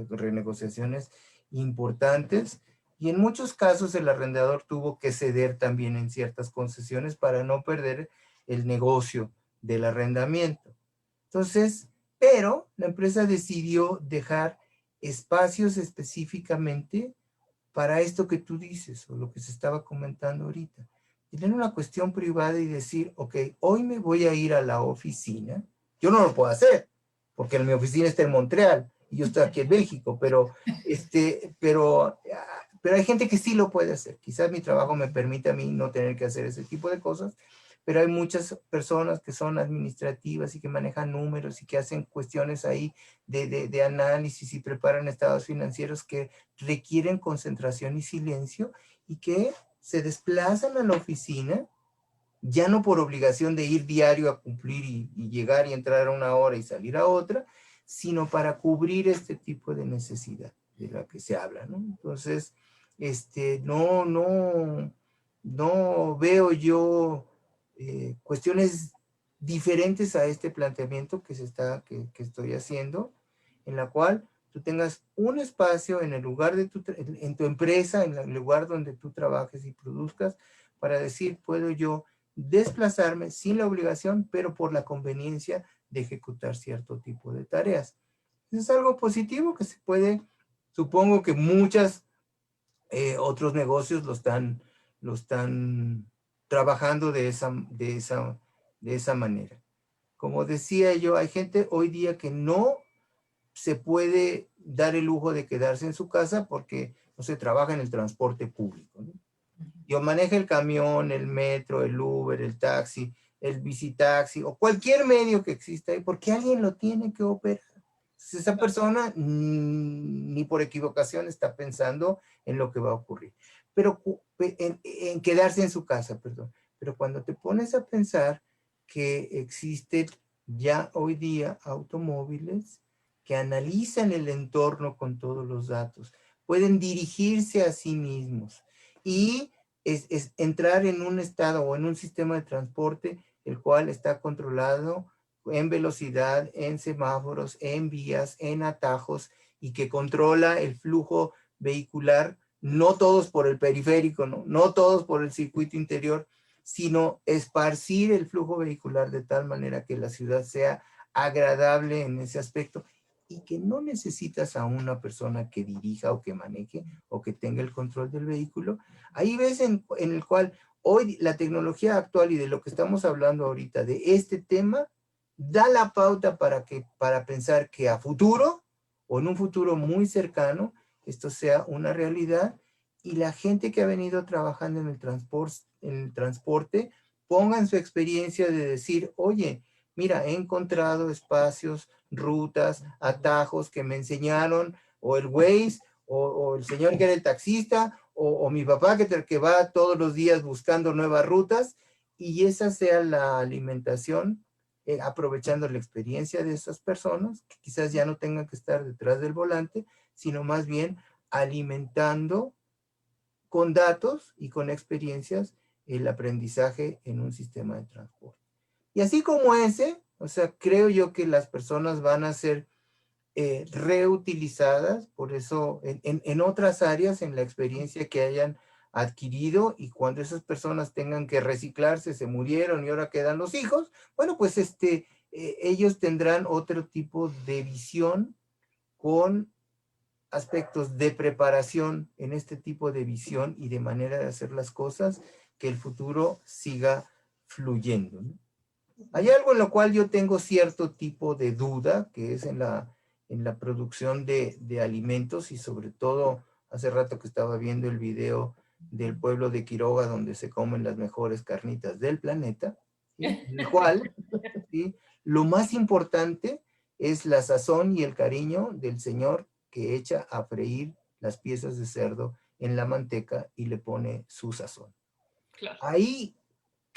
renegociaciones importantes y en muchos casos el arrendador tuvo que ceder también en ciertas concesiones para no perder el negocio del arrendamiento. Entonces, pero la empresa decidió dejar espacios específicamente para esto que tú dices, o lo que se estaba comentando ahorita. Tener una cuestión privada y decir, ok, hoy me voy a ir a la oficina. Yo no lo puedo hacer, porque mi oficina está en Montreal y yo estoy aquí en México, pero hay gente que sí lo puede hacer. Quizás mi trabajo me permite a mí no tener que hacer ese tipo de cosas, pero hay muchas personas que son administrativas y que manejan números y que hacen cuestiones ahí de análisis y preparan estados financieros que requieren concentración y silencio y que se desplazan a la oficina, ya no por obligación de ir diario a cumplir y llegar y entrar a una hora y salir a otra, sino para cubrir este tipo de necesidad de la que se habla, ¿no? Entonces, no veo yo cuestiones diferentes a este planteamiento que estoy haciendo, en la cual tú tengas un espacio en el lugar en tu empresa, en el lugar donde tú trabajes y produzcas, para decir, puedo yo desplazarme sin la obligación, pero por la conveniencia de ejecutar cierto tipo de tareas. Eso es algo positivo que se puede, supongo que muchas otros negocios lo están trabajando de esa manera. Como decía yo, hay gente hoy día que no se puede dar el lujo de quedarse en su casa porque no se trabaja en el transporte público, ¿no? Yo manejo el camión, el metro, el Uber, el taxi, el bicitaxi o cualquier medio que exista ahí, porque alguien lo tiene que operar. Entonces, esa persona ni por equivocación está pensando en lo que va a ocurrir. Pero en quedarse en su casa, perdón. Pero cuando te pones a pensar que existen ya hoy día automóviles que analizan el entorno con todos los datos, pueden dirigirse a sí mismos y es entrar en un estado o en un sistema de transporte el cual está controlado en velocidad, en semáforos, en vías, en atajos, y que controla el flujo vehicular, no todos por el periférico, no todos por el circuito interior, sino esparcir el flujo vehicular de tal manera que la ciudad sea agradable en ese aspecto y que no necesitas a una persona que dirija o que maneje o que tenga el control del vehículo. Ahí ves en el cual hoy la tecnología actual y de lo que estamos hablando ahorita, de este tema, da la pauta para pensar que a futuro, o en un futuro muy cercano, esto sea una realidad, y la gente que ha venido trabajando en el transporte pongan su experiencia de decir, oye, mira, he encontrado espacios, rutas, atajos que me enseñaron, o el Waze, o el señor que era el taxista, o mi papá que va todos los días buscando nuevas rutas, y esa sea la alimentación, aprovechando la experiencia de esas personas, que quizás ya no tengan que estar detrás del volante, sino más bien alimentando con datos y con experiencias el aprendizaje en un sistema de transporte. Y así como ese, o sea, creo yo que las personas van a ser reutilizadas, por eso en otras áreas, en la experiencia que hayan adquirido, y cuando esas personas tengan que reciclarse, se murieron y ahora quedan los hijos, bueno, pues ellos tendrán otro tipo de visión con aspectos de preparación en este tipo de visión y de manera de hacer las cosas, que el futuro siga fluyendo, ¿no? Hay algo en lo cual yo tengo cierto tipo de duda, que es en la producción de alimentos, y sobre todo hace rato que estaba viendo el video del pueblo de Quiroga donde se comen las mejores carnitas del planeta, ¿sí? En el cual, ¿sí?, lo más importante es la sazón y el cariño del señor que echa a freír las piezas de cerdo en la manteca y le pone su sazón. Claro. Ahí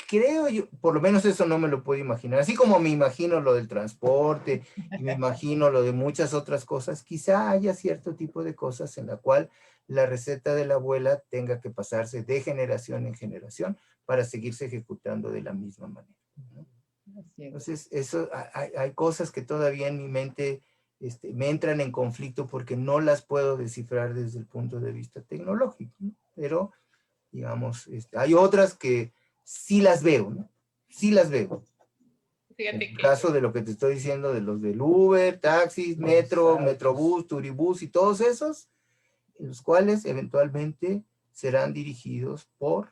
creo yo, por lo menos eso no me lo puedo imaginar, así como me imagino lo del transporte y me imagino lo de muchas otras cosas, quizá haya cierto tipo de cosas en la cual la receta de la abuela tenga que pasarse de generación en generación para seguirse ejecutando de la misma manera, ¿no? Entonces, hay cosas que todavía en mi mente me entran en conflicto porque no las puedo descifrar desde el punto de vista tecnológico, ¿no? Pero, digamos, hay otras que sí las veo, ¿no? Sí las veo. En Fíjate el que caso de lo que te estoy diciendo de los del Uber, taxis, metro, metrobús, turibús y todos esos, en los cuales eventualmente serán dirigidos por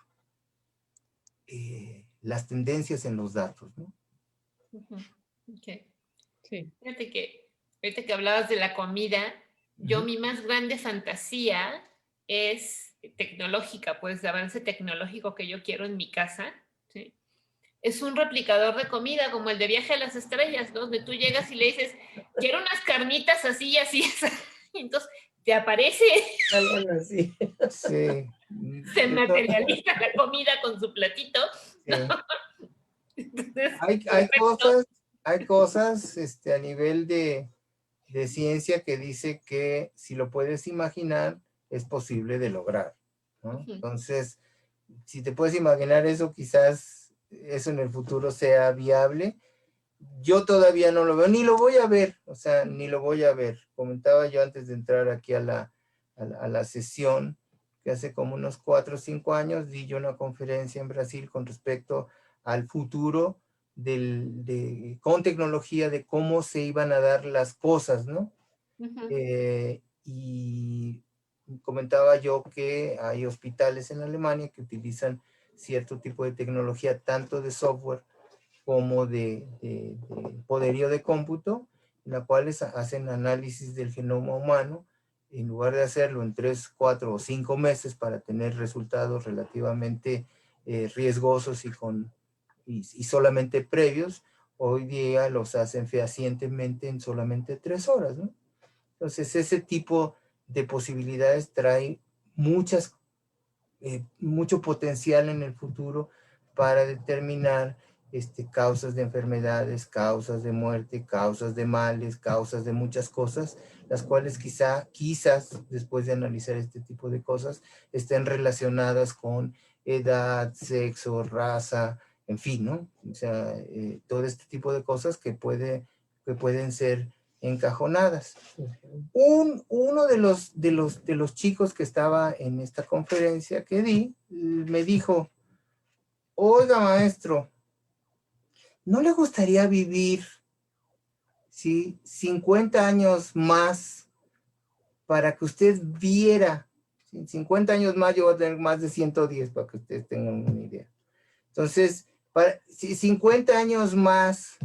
las tendencias en los datos, ¿no? okay. Sí. Fíjate que ahorita que hablabas de la comida, yo mi más grande fantasía es tecnológica, pues de avance tecnológico que yo quiero en mi casa, ¿sí? Es un replicador de comida como el de Viaje a las Estrellas, ¿no? Donde tú llegas y le dices, quiero unas carnitas así y así, y entonces te aparece, Algo así. Sí. se materializa la comida con su platito, ¿no? Sí. Entonces, Hay perfecto. cosas a nivel de ciencia que dice que si lo puedes imaginar, es posible de lograr, ¿no? Entonces, si te puedes imaginar eso, quizás eso en el futuro sea viable. Yo todavía no lo veo, ni lo voy a ver, o sea, ni lo voy a ver. Comentaba yo antes de entrar aquí a la sesión, que hace como unos 4 o 5 años di yo una conferencia en Brasil con respecto al futuro con tecnología, de cómo se iban a dar las cosas, ¿no? Y comentaba yo que hay hospitales en Alemania que utilizan cierto tipo de tecnología, tanto de software como de poderío de cómputo, en la cual hacen análisis del genoma humano, en lugar de hacerlo en 3, 4 o 5 meses para tener resultados relativamente riesgosos y con y solamente previos, hoy día los hacen fehacientemente en solamente 3 horas, ¿no? Entonces, ese tipo de posibilidades trae mucho potencial en el futuro para determinar causas de enfermedades, causas de muerte, causas de males, causas de muchas cosas, las cuales quizás, después de analizar este tipo de cosas, estén relacionadas con edad, sexo, raza, en fin, ¿no? O sea, todo este tipo de cosas que pueden ser encajonadas. Uno de los chicos que estaba en esta conferencia que di, me dijo, oiga maestro, ¿no le gustaría vivir, ¿sí?, 50 años más para que usted viera? 50 años más, yo voy a tener más de 110 para que ustedes tengan una idea. Entonces, 50 años más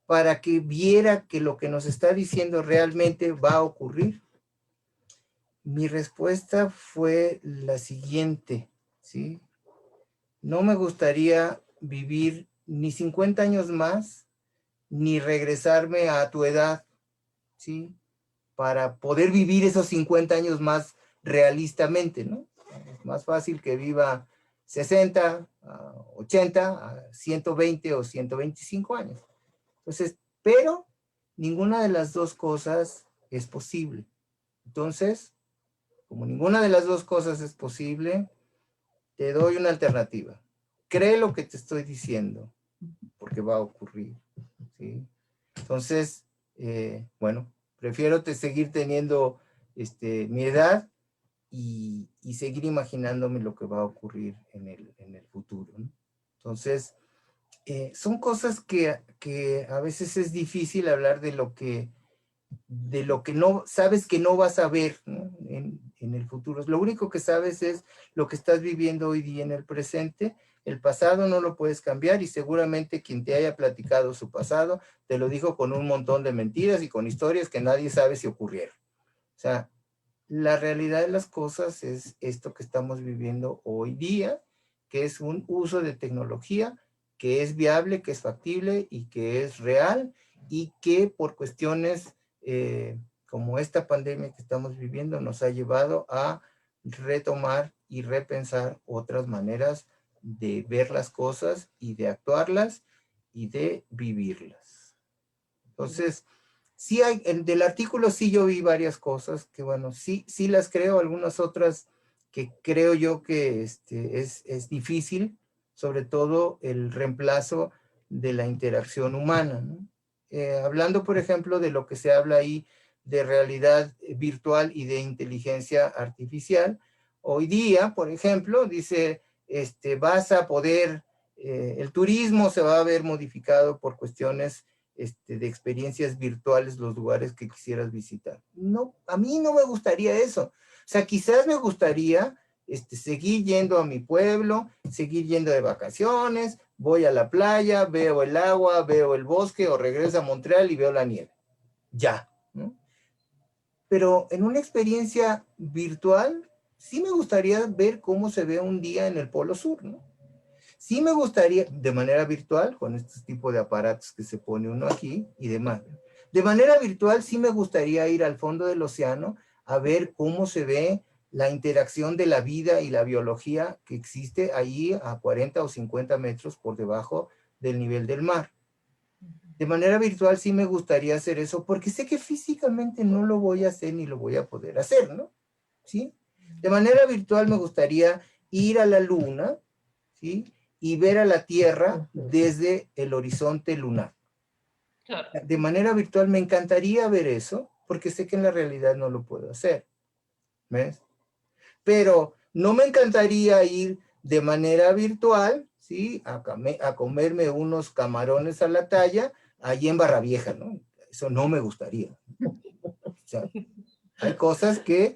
para que viera que lo que nos está diciendo realmente va a ocurrir. Mi respuesta fue la siguiente, ¿sí? No me gustaría vivir ni 50 años más, ni regresarme a tu edad, ¿sí? Para poder vivir esos 50 años más realistamente, ¿no? Es más fácil que viva 60, 80, 120 o 125 años. Entonces, pero ninguna de las dos cosas es posible. Entonces, como ninguna de las dos cosas es posible, te doy una alternativa. Cree lo que te estoy diciendo, porque va a ocurrir, ¿sí? Entonces, bueno, prefiero seguir teniendo mi edad y seguir imaginándome lo que va a ocurrir en el futuro, ¿no? Entonces, son cosas que a veces es difícil hablar de lo que no sabes, que no vas a ver, ¿no?, en el futuro. Lo único que sabes es lo que estás viviendo hoy día en el presente. El pasado no lo puedes cambiar y seguramente quien te haya platicado su pasado te lo dijo con un montón de mentiras y con historias que nadie sabe si ocurrieron. O sea, la realidad de las cosas es esto que estamos viviendo hoy día, que es un uso de tecnología que es viable, que es factible y que es real, y que por cuestiones como esta pandemia que estamos viviendo nos ha llevado a retomar y repensar otras maneras de ver las cosas y de actuarlas y de vivirlas. Entonces, sí del artículo sí yo vi varias cosas que, bueno, sí las creo, algunas otras que creo yo que es difícil, sobre todo el reemplazo de la interacción humana, ¿no? Hablando, por ejemplo, de lo que se habla ahí de realidad virtual y de inteligencia artificial, hoy día, por ejemplo, dice, vas a poder, el turismo se va a ver modificado por cuestiones de experiencias virtuales, los lugares que quisieras visitar. No, a mí no me gustaría eso. O sea, quizás me gustaría seguir yendo a mi pueblo, seguir yendo de vacaciones, voy a la playa, veo el agua, veo el bosque, o regreso a Montreal y veo la nieve. Ya, ¿no? Pero en una experiencia virtual, sí me gustaría ver cómo se ve un día en el Polo Sur, ¿no? Sí me gustaría, de manera virtual, con este tipo de aparatos que se pone uno aquí y demás. De manera virtual, sí me gustaría ir al fondo del océano a ver cómo se ve la interacción de la vida y la biología que existe ahí a 40 o 50 metros por debajo del nivel del mar. De manera virtual sí me gustaría hacer eso, porque sé que físicamente no lo voy a hacer ni lo voy a poder hacer, ¿no? ¿Sí? De manera virtual me gustaría ir a la luna, ¿sí?, y ver a la Tierra desde el horizonte lunar. Claro. De manera virtual me encantaría ver eso, porque sé que en la realidad no lo puedo hacer. ¿Ves? Pero no me encantaría ir de manera virtual, ¿sí?, a comerme unos camarones a la talla allí en Barra Vieja, ¿no? Eso no me gustaría. O sea, hay cosas que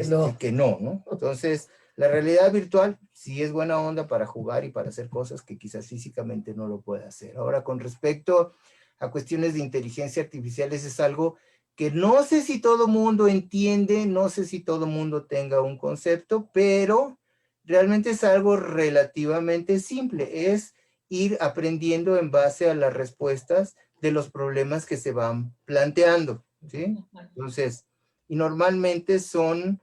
no, ¿no? Entonces, la realidad virtual sí es buena onda para jugar y para hacer cosas que quizás físicamente no lo pueda hacer. Ahora, con respecto a cuestiones de inteligencia artificial, es algo que no sé si todo mundo entiende, no sé si todo mundo tenga un concepto, pero realmente es algo relativamente simple. Es ir aprendiendo en base a las respuestas de los problemas que se van planteando, ¿sí? Entonces, y normalmente son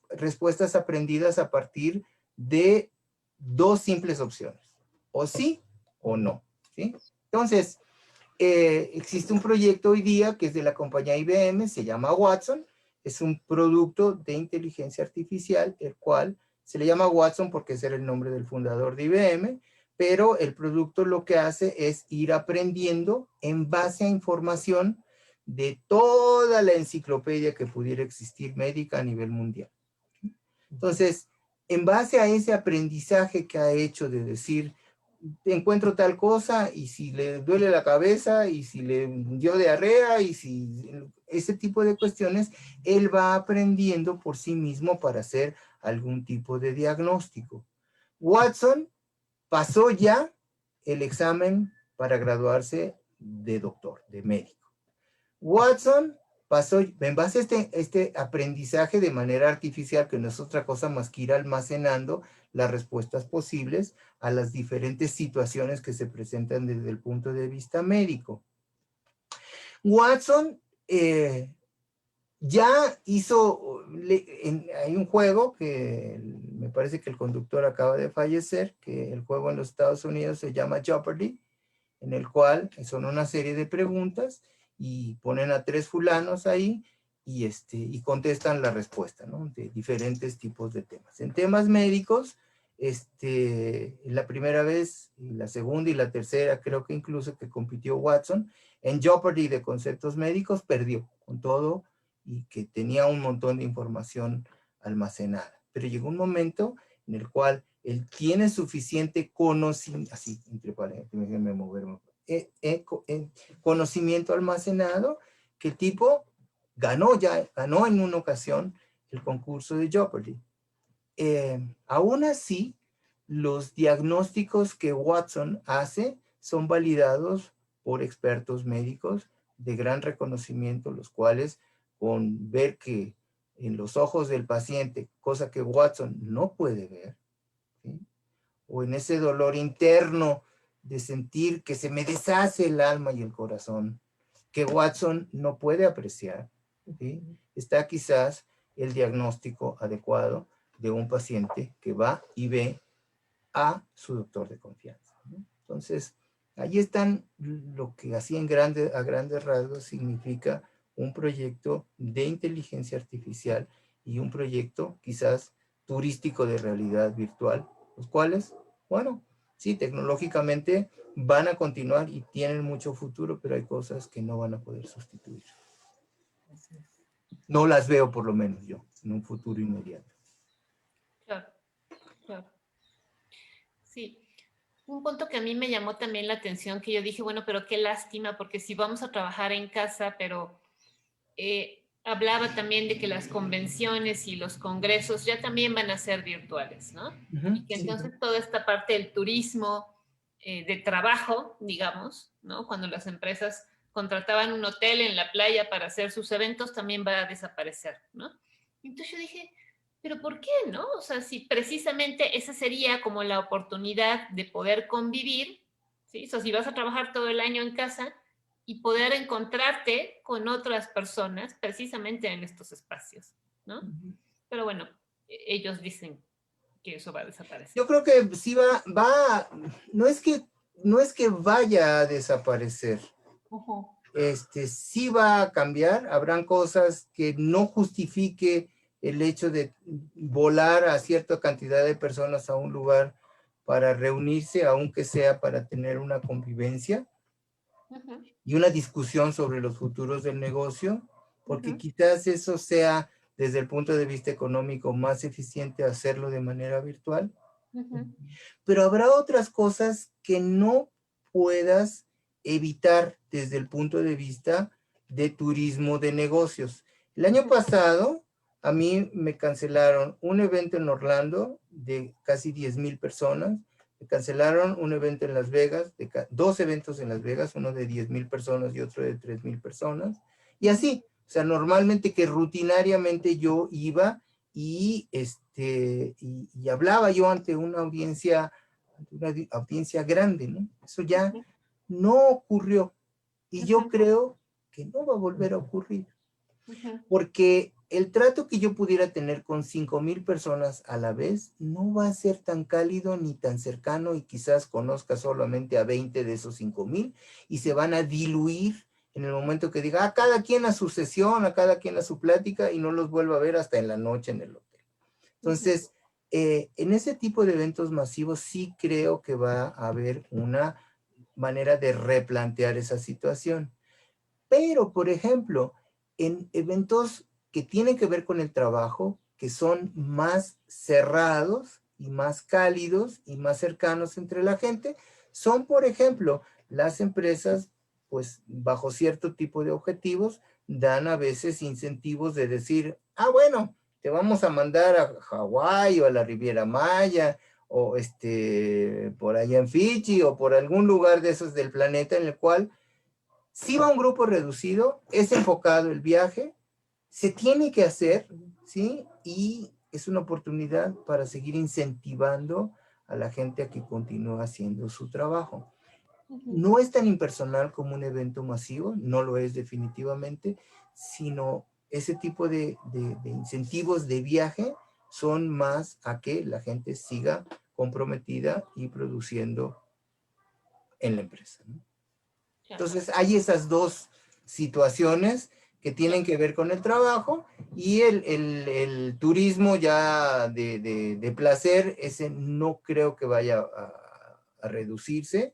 respuestas aprendidas a partir de dos simples opciones, o sí o no, ¿sí? Entonces, existe un proyecto hoy día que es de la compañía IBM, se llama Watson, es un producto de inteligencia artificial, el cual se le llama Watson porque ese era el nombre del fundador de IBM, pero el producto lo que hace es ir aprendiendo en base a información de toda la enciclopedia que pudiera existir médica a nivel mundial. Entonces, en base a ese aprendizaje que ha hecho de decir, encuentro tal cosa, y si le duele la cabeza, y si le dio diarrea, y si ese tipo de cuestiones, él va aprendiendo por sí mismo para hacer algún tipo de diagnóstico. Watson pasó ya el examen para graduarse de doctor, de médico. Watson pasó, en base a este aprendizaje de manera artificial, que no es otra cosa más que ir almacenando las respuestas posibles a las diferentes situaciones que se presentan desde el punto de vista médico. Watson ya hizo, hay un juego que me parece que el conductor acaba de fallecer, que el juego en los Estados Unidos se llama Jeopardy, en el cual son una serie de preguntas y ponen a 3 fulanos ahí y contestan la respuesta, ¿no? De diferentes tipos de temas. En temas médicos, la primera vez, y la segunda y la tercera, creo que incluso que compitió Watson, en Jeopardy de conceptos médicos, perdió con todo y que tenía un montón de información almacenada. Pero llegó un momento en el cual él tiene suficiente conocimiento, así, entre paréntesis, déjenme moverme, conocimiento almacenado, que el tipo ganó en una ocasión el concurso de Jeopardy. Aún así, los diagnósticos que Watson hace son validados por expertos médicos de gran reconocimiento, los cuales, con ver que en los ojos del paciente, cosa que Watson no puede ver, ¿sí? O en ese dolor interno de sentir que se me deshace el alma y el corazón, que Watson no puede apreciar, ¿sí? Está quizás el diagnóstico adecuado de un paciente que va y ve a su doctor de confianza, ¿no? Entonces, ahí están lo que así a grandes rasgos significa un proyecto de inteligencia artificial y un proyecto quizás turístico de realidad virtual, los cuales, bueno, sí, tecnológicamente van a continuar y tienen mucho futuro, pero hay cosas que no van a poder sustituir. No las veo, por lo menos yo, en un futuro inmediato. Claro, claro. Sí. Un punto que a mí me llamó también la atención, que yo dije, bueno, pero qué lástima, porque si vamos a trabajar en casa, pero hablaba también de que las convenciones y los congresos ya también van a ser virtuales, ¿no? Y que entonces toda esta parte del turismo de trabajo, digamos, ¿no? Cuando las empresas contrataban un hotel en la playa para hacer sus eventos, también va a desaparecer, ¿no? Entonces yo dije, pero ¿por qué, no? O sea, si precisamente esa sería como la oportunidad de poder convivir, ¿sí? O sea, si vas a trabajar todo el año en casa y poder encontrarte con otras personas precisamente en estos espacios, ¿no? Pero bueno, ellos dicen que eso va a desaparecer. Yo creo que sí no es que vaya a desaparecer. Sí va a cambiar, habrán cosas que no justifique el hecho de volar a cierta cantidad de personas a un lugar para reunirse, aunque sea para tener una convivencia y una discusión sobre los futuros del negocio, porque quizás eso sea, desde el punto de vista económico, más eficiente hacerlo de manera virtual. Pero habrá otras cosas que no puedas evitar desde el punto de vista de turismo de negocios. El año pasado, a mí me cancelaron un evento en Orlando de casi 10,000 personas, me cancelaron un evento en Las Vegas, dos eventos en Las Vegas, uno de 10,000 personas y otro de 3,000 personas, y así, o sea, normalmente que rutinariamente yo iba y hablaba yo ante una audiencia ante una audiencia grande, ¿no? Eso ya no ocurrió. Y yo creo que no va a volver a ocurrir. Porque el trato que yo pudiera tener con 5,000 personas a la vez no va a ser tan cálido ni tan cercano, y quizás conozca solamente a 20 de esos 5,000 y se van a diluir en el momento que diga, cada quien a su sesión, a cada quien a su plática, y no los vuelva a ver hasta en la noche en el hotel. Entonces, en ese tipo de eventos masivos sí creo que va a haber una manera de replantear esa situación. Pero, por ejemplo, en eventos que tienen que ver con el trabajo, que son más cerrados y más cálidos y más cercanos entre la gente, son, por ejemplo, las empresas, pues bajo cierto tipo de objetivos, dan a veces incentivos de decir, bueno, te vamos a mandar a Hawái o a la Riviera Maya, o por allá en Fiji, o por algún lugar de esos del planeta en el cual si va un grupo reducido, es enfocado el viaje, se tiene que hacer, ¿sí? Y es una oportunidad para seguir incentivando a la gente a que continúe haciendo su trabajo. No es tan impersonal como un evento masivo, no lo es definitivamente, sino ese tipo de incentivos de viaje son más a que la gente siga comprometida y produciendo en la empresa, ¿no? Entonces hay esas dos situaciones que tienen que ver con el trabajo, y el turismo ya de placer, ese no creo que vaya a reducirse,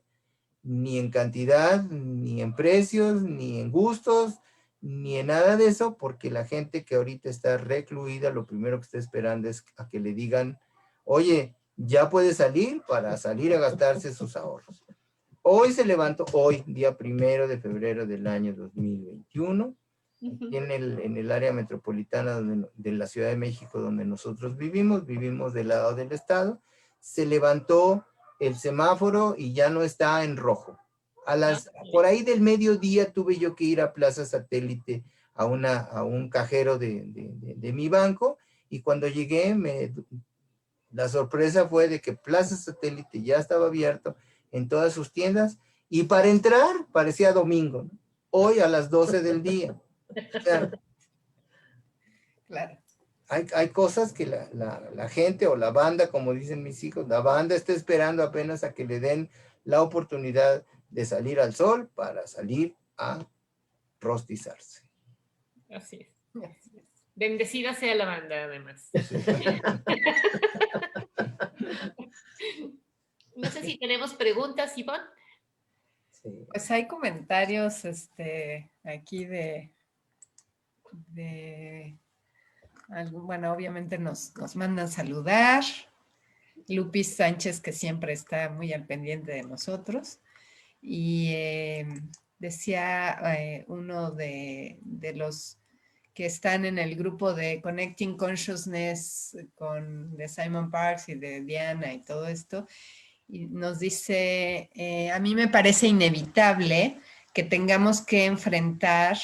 ni en cantidad, ni en precios, ni en gustos, ni en nada de eso, porque la gente que ahorita está recluida, lo primero que está esperando es a que le digan, oye, ya puede salir, para salir a gastarse sus ahorros. Hoy se levantó, hoy, día 1 de febrero del año 2021, aquí en el área metropolitana de la Ciudad de México, donde nosotros vivimos del lado del estado, se levantó el semáforo y ya no está en rojo. Por ahí del mediodía tuve yo que ir a Plaza Satélite a un cajero de mi banco, y cuando llegué, la sorpresa fue de que Plaza Satélite ya estaba abierto en todas sus tiendas, y para entrar parecía domingo, ¿no? Hoy a las 12 del día. O sea, Claro. hay cosas que la gente, o la banda, como dicen mis hijos, la banda está esperando apenas a que le den la oportunidad de salir al sol para salir a rostizarse. Así es. Bendecida sea la banda, además. Sí. No sé si tenemos preguntas, Ivonne. Sí. Pues hay comentarios aquí bueno, obviamente nos mandan saludar. Lupis Sánchez, que siempre está muy al pendiente de nosotros. Y decía uno de los que están en el grupo de Connecting Consciousness de Simon Parkes y de Diana y todo esto, y nos dice, a mí me parece inevitable que tengamos que enfrentar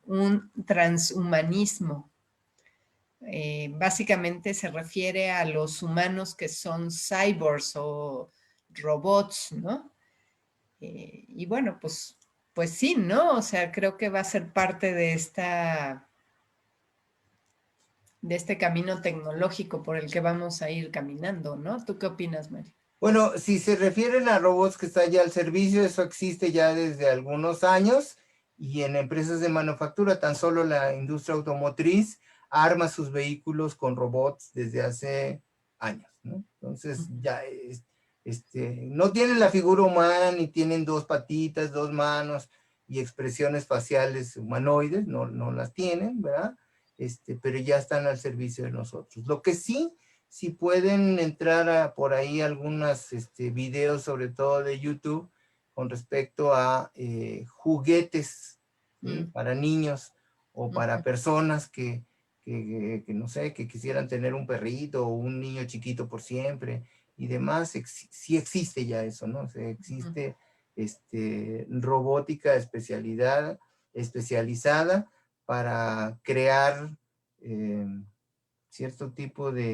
un transhumanismo. Básicamente se refiere a los humanos que son cyborgs o robots, ¿no? Y bueno, pues sí, ¿no? O sea, creo que va a ser parte de este camino tecnológico por el que vamos a ir caminando, ¿no? ¿Tú qué opinas, Mari? Bueno, si se refieren a robots que están ya al servicio, eso existe ya desde algunos años, y en empresas de manufactura, tan solo la industria automotriz arma sus vehículos con robots desde hace años, ¿no? Entonces ya no tienen la figura humana, ni tienen 2 patitas, 2 manos y expresiones faciales humanoides, no las tienen, ¿verdad? Pero ya están al servicio de nosotros. Lo que sí, si pueden entrar por ahí algunos videos, sobre todo de YouTube, con respecto a juguetes, ¿sí? Para niños o para personas que no sé, que quisieran tener un perrito o un niño chiquito por siempre y demás. Sí existe ya eso, ¿no? O sea, existe robótica especializada para crear cierto tipo de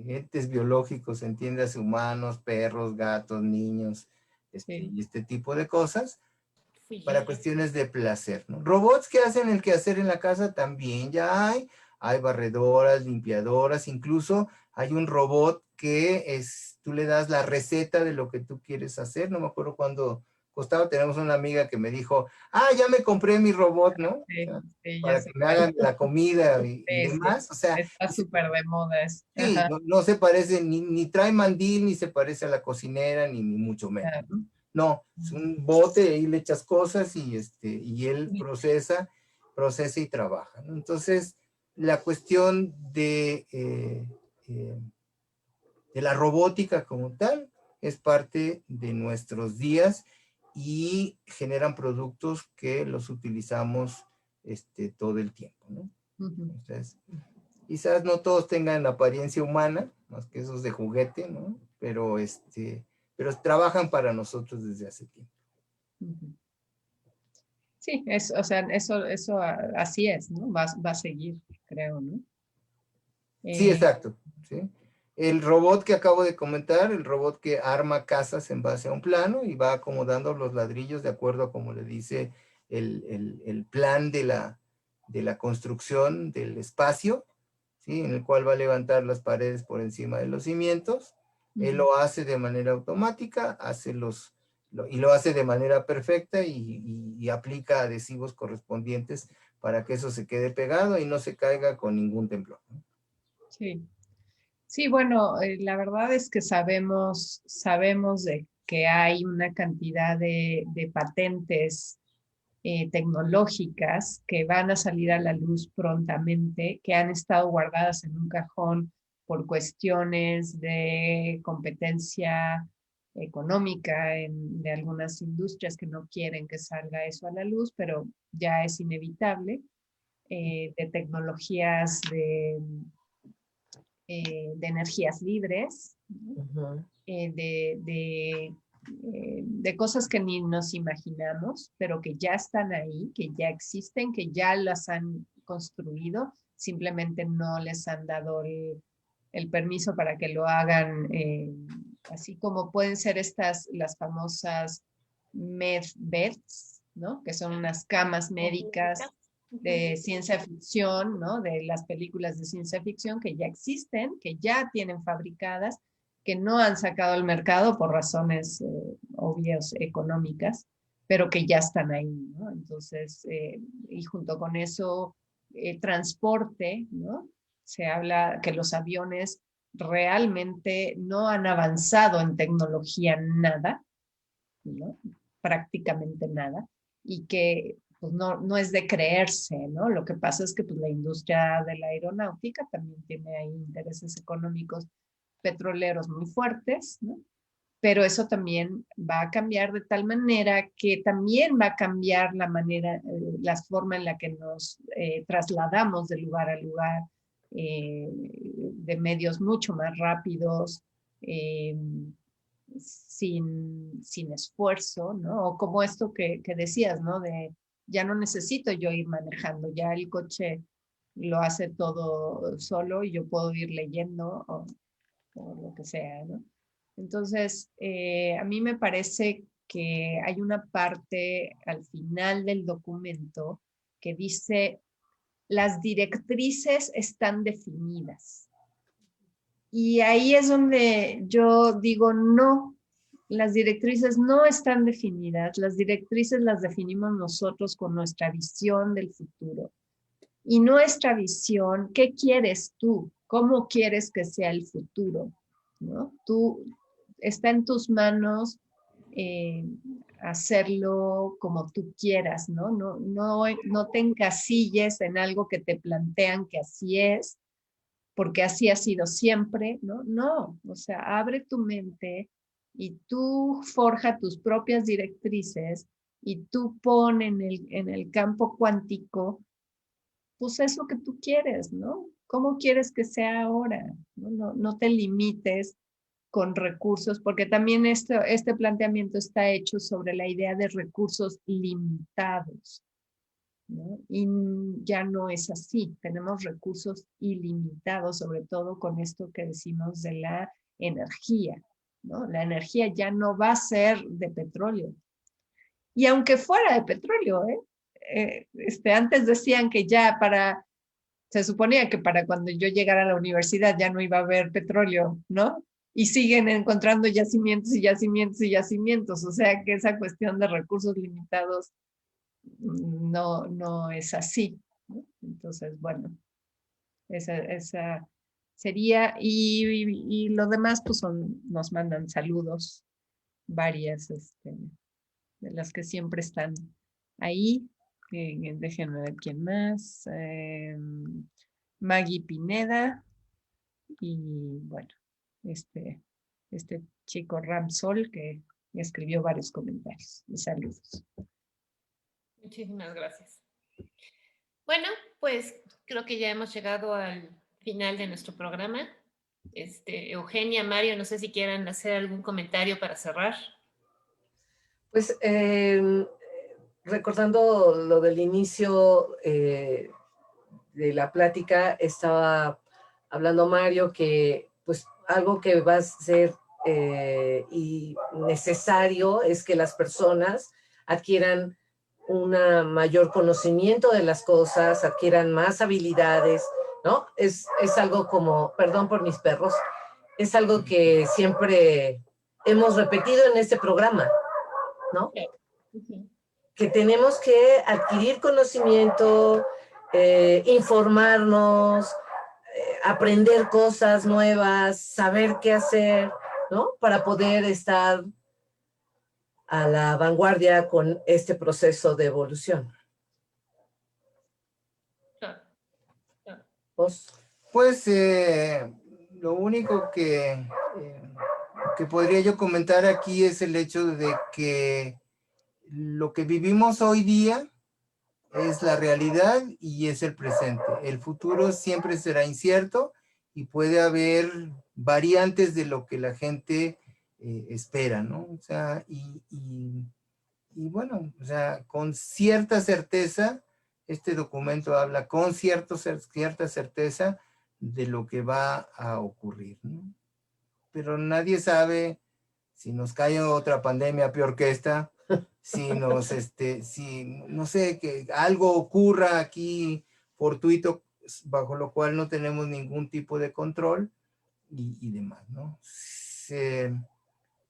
entes biológicos, entiéndase humanos, perros, gatos, niños, Sí. y este tipo de cosas, Fui yo. para cuestiones de placer, ¿no? Robots que hacen el quehacer en la casa también ya hay barredoras, limpiadoras, incluso hay un robot que tú le das la receta de lo que tú quieres hacer, no me acuerdo cuándo costaba, tenemos una amiga que me dijo, ya me compré mi robot, ¿no? O Sí, sea, sí, ya para sé que me cuál. hagan la comida y Sí, sí, demás, o sea, está súper de moda eso. sí, Ajá, no se parece, ni trae mandil, ni se parece a la cocinera, ni mucho menos, claro. ¿no? No, es un bote, ahí le echas cosas y él Sí. procesa y trabaja, ¿no? Entonces, la cuestión de la robótica como tal es parte de nuestros días y generan productos que los utilizamos todo el tiempo, ¿no? Ujú. Entonces, quizás no todos tengan la apariencia humana, más que esos de juguete, ¿no? Pero trabajan para nosotros desde hace tiempo. Ujú. Sí, o sea, eso así es, ¿no? Va a seguir, creo, ¿no? Sí, Eh, exacto, ¿sí? El robot que acabo de comentar, el robot que arma casas en base a un plano y va acomodando los ladrillos de acuerdo a como le dice el plan de la construcción del espacio, ¿sí? En el cual va a levantar las paredes por encima de los cimientos. Él lo hace de manera automática, y lo hace de manera perfecta y aplica adhesivos correspondientes para que eso se quede pegado y no se caiga con ningún temblor, ¿no? sí. Sí, bueno, la verdad es que sabemos de que hay una cantidad de patentes tecnológicas que van a salir a la luz prontamente, que han estado guardadas en un cajón por cuestiones de competencia económica de algunas industrias que no quieren que salga eso a la luz, pero ya es inevitable, de tecnologías de energías libres, ¿no? Ujú. De cosas que ni nos imaginamos, pero que ya están ahí, que ya existen, que ya las han construido, simplemente no les han dado el permiso para que lo hagan, así como pueden ser las famosas medbeds, ¿no? Que son unas camas médicas de ciencia ficción, ¿no? De las películas de ciencia ficción que ya existen, que ya tienen fabricadas, que no han sacado al mercado por razones obvias económicas, pero que ya están ahí, ¿no? Entonces, y junto con eso, transporte, ¿no? Se habla que los aviones realmente no han avanzado en tecnología nada, ¿no? Prácticamente nada, y que pues no es de creerse, ¿no? Lo que pasa es que pues, la industria de la aeronáutica también tiene ahí intereses económicos petroleros muy fuertes, ¿no? Pero eso también va a cambiar de tal manera que también va a cambiar la manera, la forma en la que nos trasladamos de lugar a lugar, de medios mucho más rápidos, eh, sin esfuerzo, ¿no? O como esto que decías, ¿no? De ya no necesito yo ir manejando, ya el coche lo hace todo solo y yo puedo ir leyendo o lo que sea, ¿no? Entonces, a mí me parece que hay una parte al final del documento que dice, las directrices están definidas. Y ahí es donde yo digo, no, las directrices no están definidas, las directrices las definimos nosotros con nuestra visión del futuro. Y nuestra visión, ¿qué quieres tú? ¿Cómo quieres que sea el futuro? ¿No? Está en tus manos hacerlo como tú quieras, ¿no? No te encasilles en algo que te plantean que así es, porque así ha sido siempre, ¿no? No, o sea, abre tu mente y tú forja tus propias directrices y tú pon en el campo cuántico, pues eso que tú quieres, ¿no? ¿Cómo quieres que sea ahora? No te limites con recursos, porque también este planteamiento está hecho sobre la idea de recursos limitados. ¿no? Y ya no es así. Tenemos recursos ilimitados, sobre todo con esto que decimos de la energía, ¿no? La energía ya no va a ser de petróleo. Y aunque fuera de petróleo, antes decían que ya se suponía que para cuando yo llegara a la universidad ya no iba a haber petróleo, ¿no? Y siguen encontrando yacimientos y yacimientos y yacimientos. O sea que esa cuestión de recursos limitados no es así, ¿no? Entonces, bueno, esa sería, y lo demás pues nos mandan saludos, varias de las que siempre están ahí. Déjenme ver quién más. Maggie Pineda y bueno, este chico Ramsol que escribió varios comentarios. Y saludos. Muchísimas gracias. Bueno, pues creo que ya hemos llegado al final de nuestro programa. Eugenia, Mario, no sé si quieran hacer algún comentario para cerrar. Pues recordando lo del inicio de la plática, estaba hablando Mario que pues algo que va a ser y necesario es que las personas adquieran un mayor conocimiento de las cosas, adquieran más habilidades, ¿no? Es algo como, perdón por mis perros, es algo que siempre hemos repetido en este programa, ¿no? Que tenemos que adquirir conocimiento, informarnos, aprender cosas nuevas, saber qué hacer, ¿no? Para poder estar a la vanguardia con este proceso de evolución. ¿Vos? Pues lo único que podría yo comentar aquí es el hecho de que lo que vivimos hoy día es la realidad y es el presente. El futuro siempre será incierto y puede haber variantes de lo que la gente espera, ¿no? O sea, y bueno, o sea, con cierta certeza, este documento habla con cierta certeza de lo que va a ocurrir, ¿no? Pero nadie sabe si nos cae otra pandemia peor que esta, si no sé, que algo ocurra aquí fortuito, bajo lo cual no tenemos ningún tipo de control y demás, ¿no?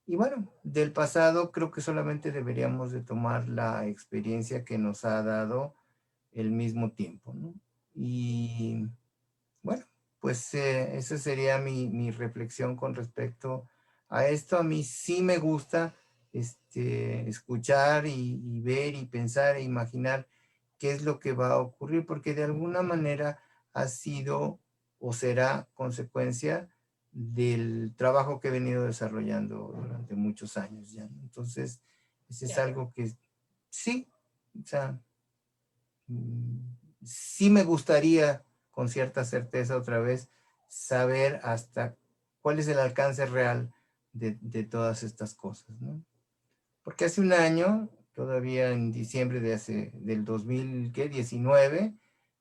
Y bueno, del pasado creo que solamente deberíamos de tomar la experiencia que nos ha dado el mismo tiempo, ¿no? Y bueno, pues esa sería mi reflexión con respecto a esto. A mí sí me gusta escuchar y ver y pensar e imaginar qué es lo que va a ocurrir, porque de alguna manera ha sido o será consecuencia del trabajo que he venido desarrollando durante muchos años ya, ¿no? Entonces, ese es algo que sí, o sea, sí me gustaría con cierta certeza otra vez saber hasta cuál es el alcance real de todas estas cosas, ¿no? Porque hace un año, todavía en diciembre del 2019,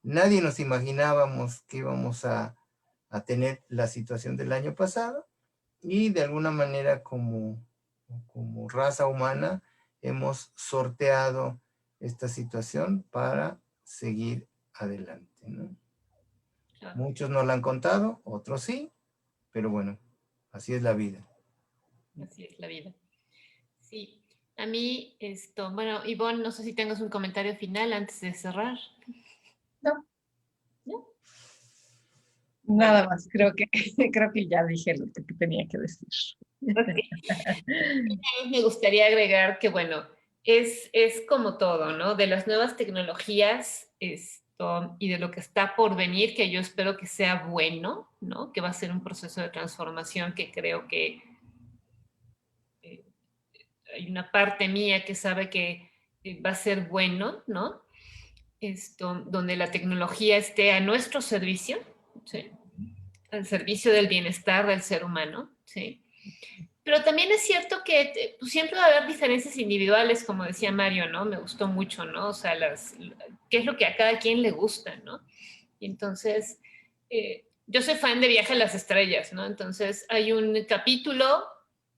nadie nos imaginábamos que íbamos a tener la situación del año pasado y de alguna manera como raza humana hemos sorteado esta situación para seguir adelante, ¿no? Claro. Muchos no la han contado, otros sí, pero bueno, así es la vida. Así es la vida. Sí, a mí bueno, Ivonne, no sé si tengas un comentario final antes de cerrar. No. ¿No? Nada más, creo que ya dije lo que tenía que decir. Okay. Me gustaría agregar que, bueno, es como todo, ¿no? De las nuevas tecnologías y de lo que está por venir, que yo espero que sea bueno, ¿no? Que va a ser un proceso de transformación que creo que hay una parte mía que sabe que va a ser bueno, ¿no? Donde la tecnología esté a nuestro servicio, ¿sí? Al servicio del bienestar del ser humano, ¿sí? Pero también es cierto que pues, siempre va a haber diferencias individuales, como decía Mario, ¿no? Me gustó mucho, ¿no? O sea, qué es lo que a cada quien le gusta, ¿no? Y entonces, yo soy fan de Viaje a las Estrellas, ¿no? Entonces, hay un capítulo,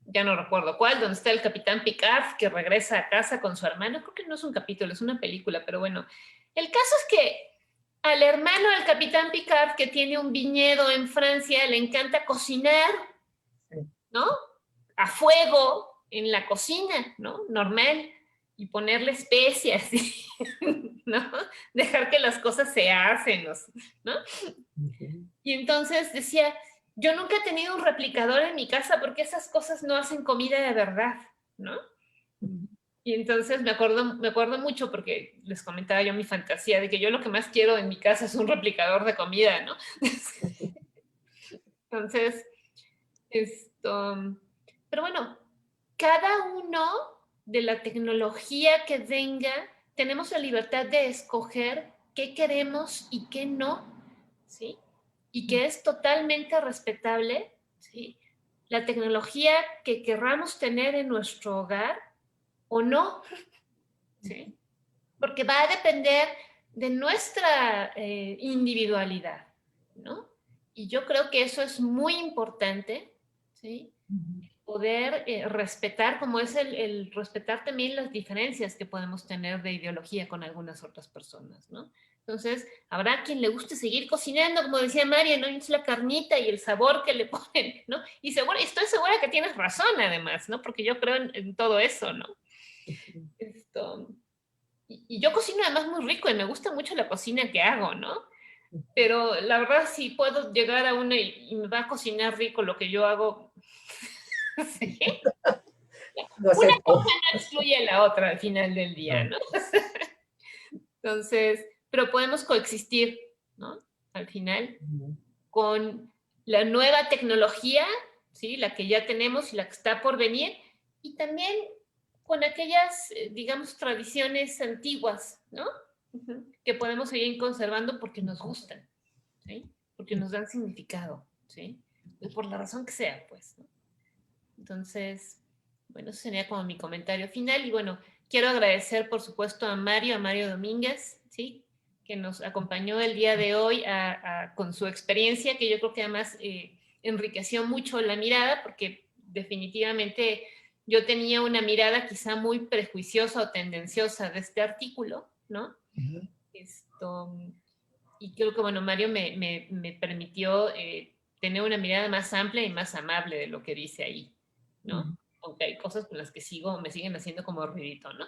ya no recuerdo cuál, donde está el Capitán Picard que regresa a casa con su hermano. Creo que no es un capítulo, es una película, pero bueno. El caso es que al hermano del Capitán Picard, que tiene un viñedo en Francia, le encanta cocinar, ¿no? A fuego en la cocina, ¿no? Normal. Y ponerle especias, ¿no? Dejar que las cosas se hacen, ¿no? Y entonces decía, yo nunca he tenido un replicador en mi casa porque esas cosas no hacen comida de verdad, ¿no? Y entonces me acuerdo mucho porque les comentaba yo mi fantasía de que yo lo que más quiero en mi casa es un replicador de comida, ¿no? Entonces, pero bueno, cada uno de la tecnología que venga, tenemos la libertad de escoger qué queremos y qué no, ¿sí? Y que es totalmente respetable, ¿sí? La tecnología que querramos tener en nuestro hogar o no, ¿sí? Porque va a depender de nuestra individualidad, ¿no? Y yo creo que eso es muy importante, ¿sí? Poder respetar, como es el respetar también las diferencias que podemos tener de ideología con algunas otras personas, ¿no? Entonces, habrá quien le guste seguir cocinando, como decía María, ¿no? Es la carnita y el sabor que le ponen, ¿no? Y estoy segura que tienes razón, además, ¿no? Porque yo creo en todo eso, ¿no? Y yo cocino además muy rico y me gusta mucho la cocina que hago, ¿no? Pero la verdad, si puedo llegar a una y me va a cocinar rico lo que yo hago, ¿sí? Lo Una acepto. cosa no excluye a la otra al final del día, ¿no? Entonces, pero podemos coexistir, ¿no? Al final, con la nueva tecnología, ¿sí? La que ya tenemos y la que está por venir, y también con aquellas, digamos, tradiciones antiguas, ¿no? Que podemos seguir conservando porque nos gustan, ¿sí? Porque nos dan significado, ¿sí? Por la razón que sea, pues, ¿no? Entonces, bueno, eso sería como mi comentario final. Y bueno, quiero agradecer, por supuesto, a Mario Domínguez, ¿sí? Que nos acompañó el día de hoy con su experiencia, que yo creo que además enriqueció mucho la mirada, porque definitivamente yo tenía una mirada quizá muy prejuiciosa o tendenciosa de este artículo, ¿no? Y creo que, bueno, Mario me permitió tener una mirada más amplia y más amable de lo que dice ahí, ¿no? Aunque hay cosas con las que me siguen haciendo como ruidito, ¿no?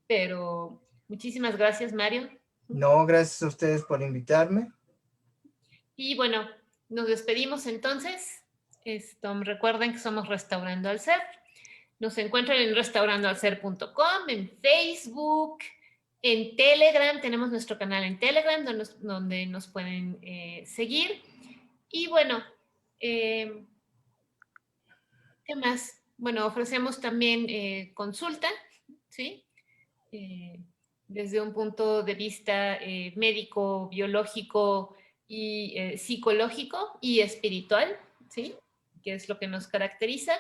Pero muchísimas gracias, Mario. No, gracias a ustedes por invitarme. Y bueno, nos despedimos entonces. Recuerden que somos Restaurando al Ser. Nos encuentran en restaurandoalser.com, en Facebook, en Telegram. Tenemos nuestro canal en Telegram donde nos pueden seguir. Y bueno, ¿qué más? Bueno, ofrecemos también consulta, ¿sí? Desde un punto de vista médico, biológico y psicológico y espiritual, ¿sí? Que es lo que nos caracteriza.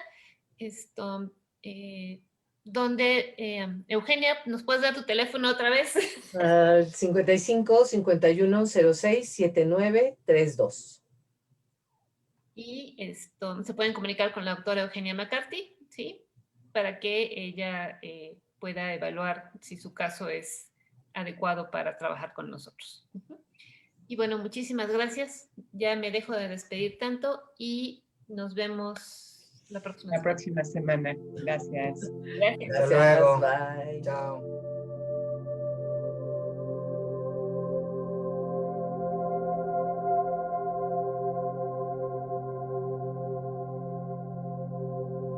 Donde, Eugenia, ¿nos puedes dar tu teléfono otra vez? 55 51 06 79 32. Y se pueden comunicar con la doctora Eugenia McCarthy, ¿sí? Para que ella pueda evaluar si su caso es adecuado para trabajar con nosotros. Y bueno, muchísimas gracias. Ya me dejo de despedir tanto y nos vemos la próxima semana. Gracias. Gracias. Hasta luego. Bye. Chao.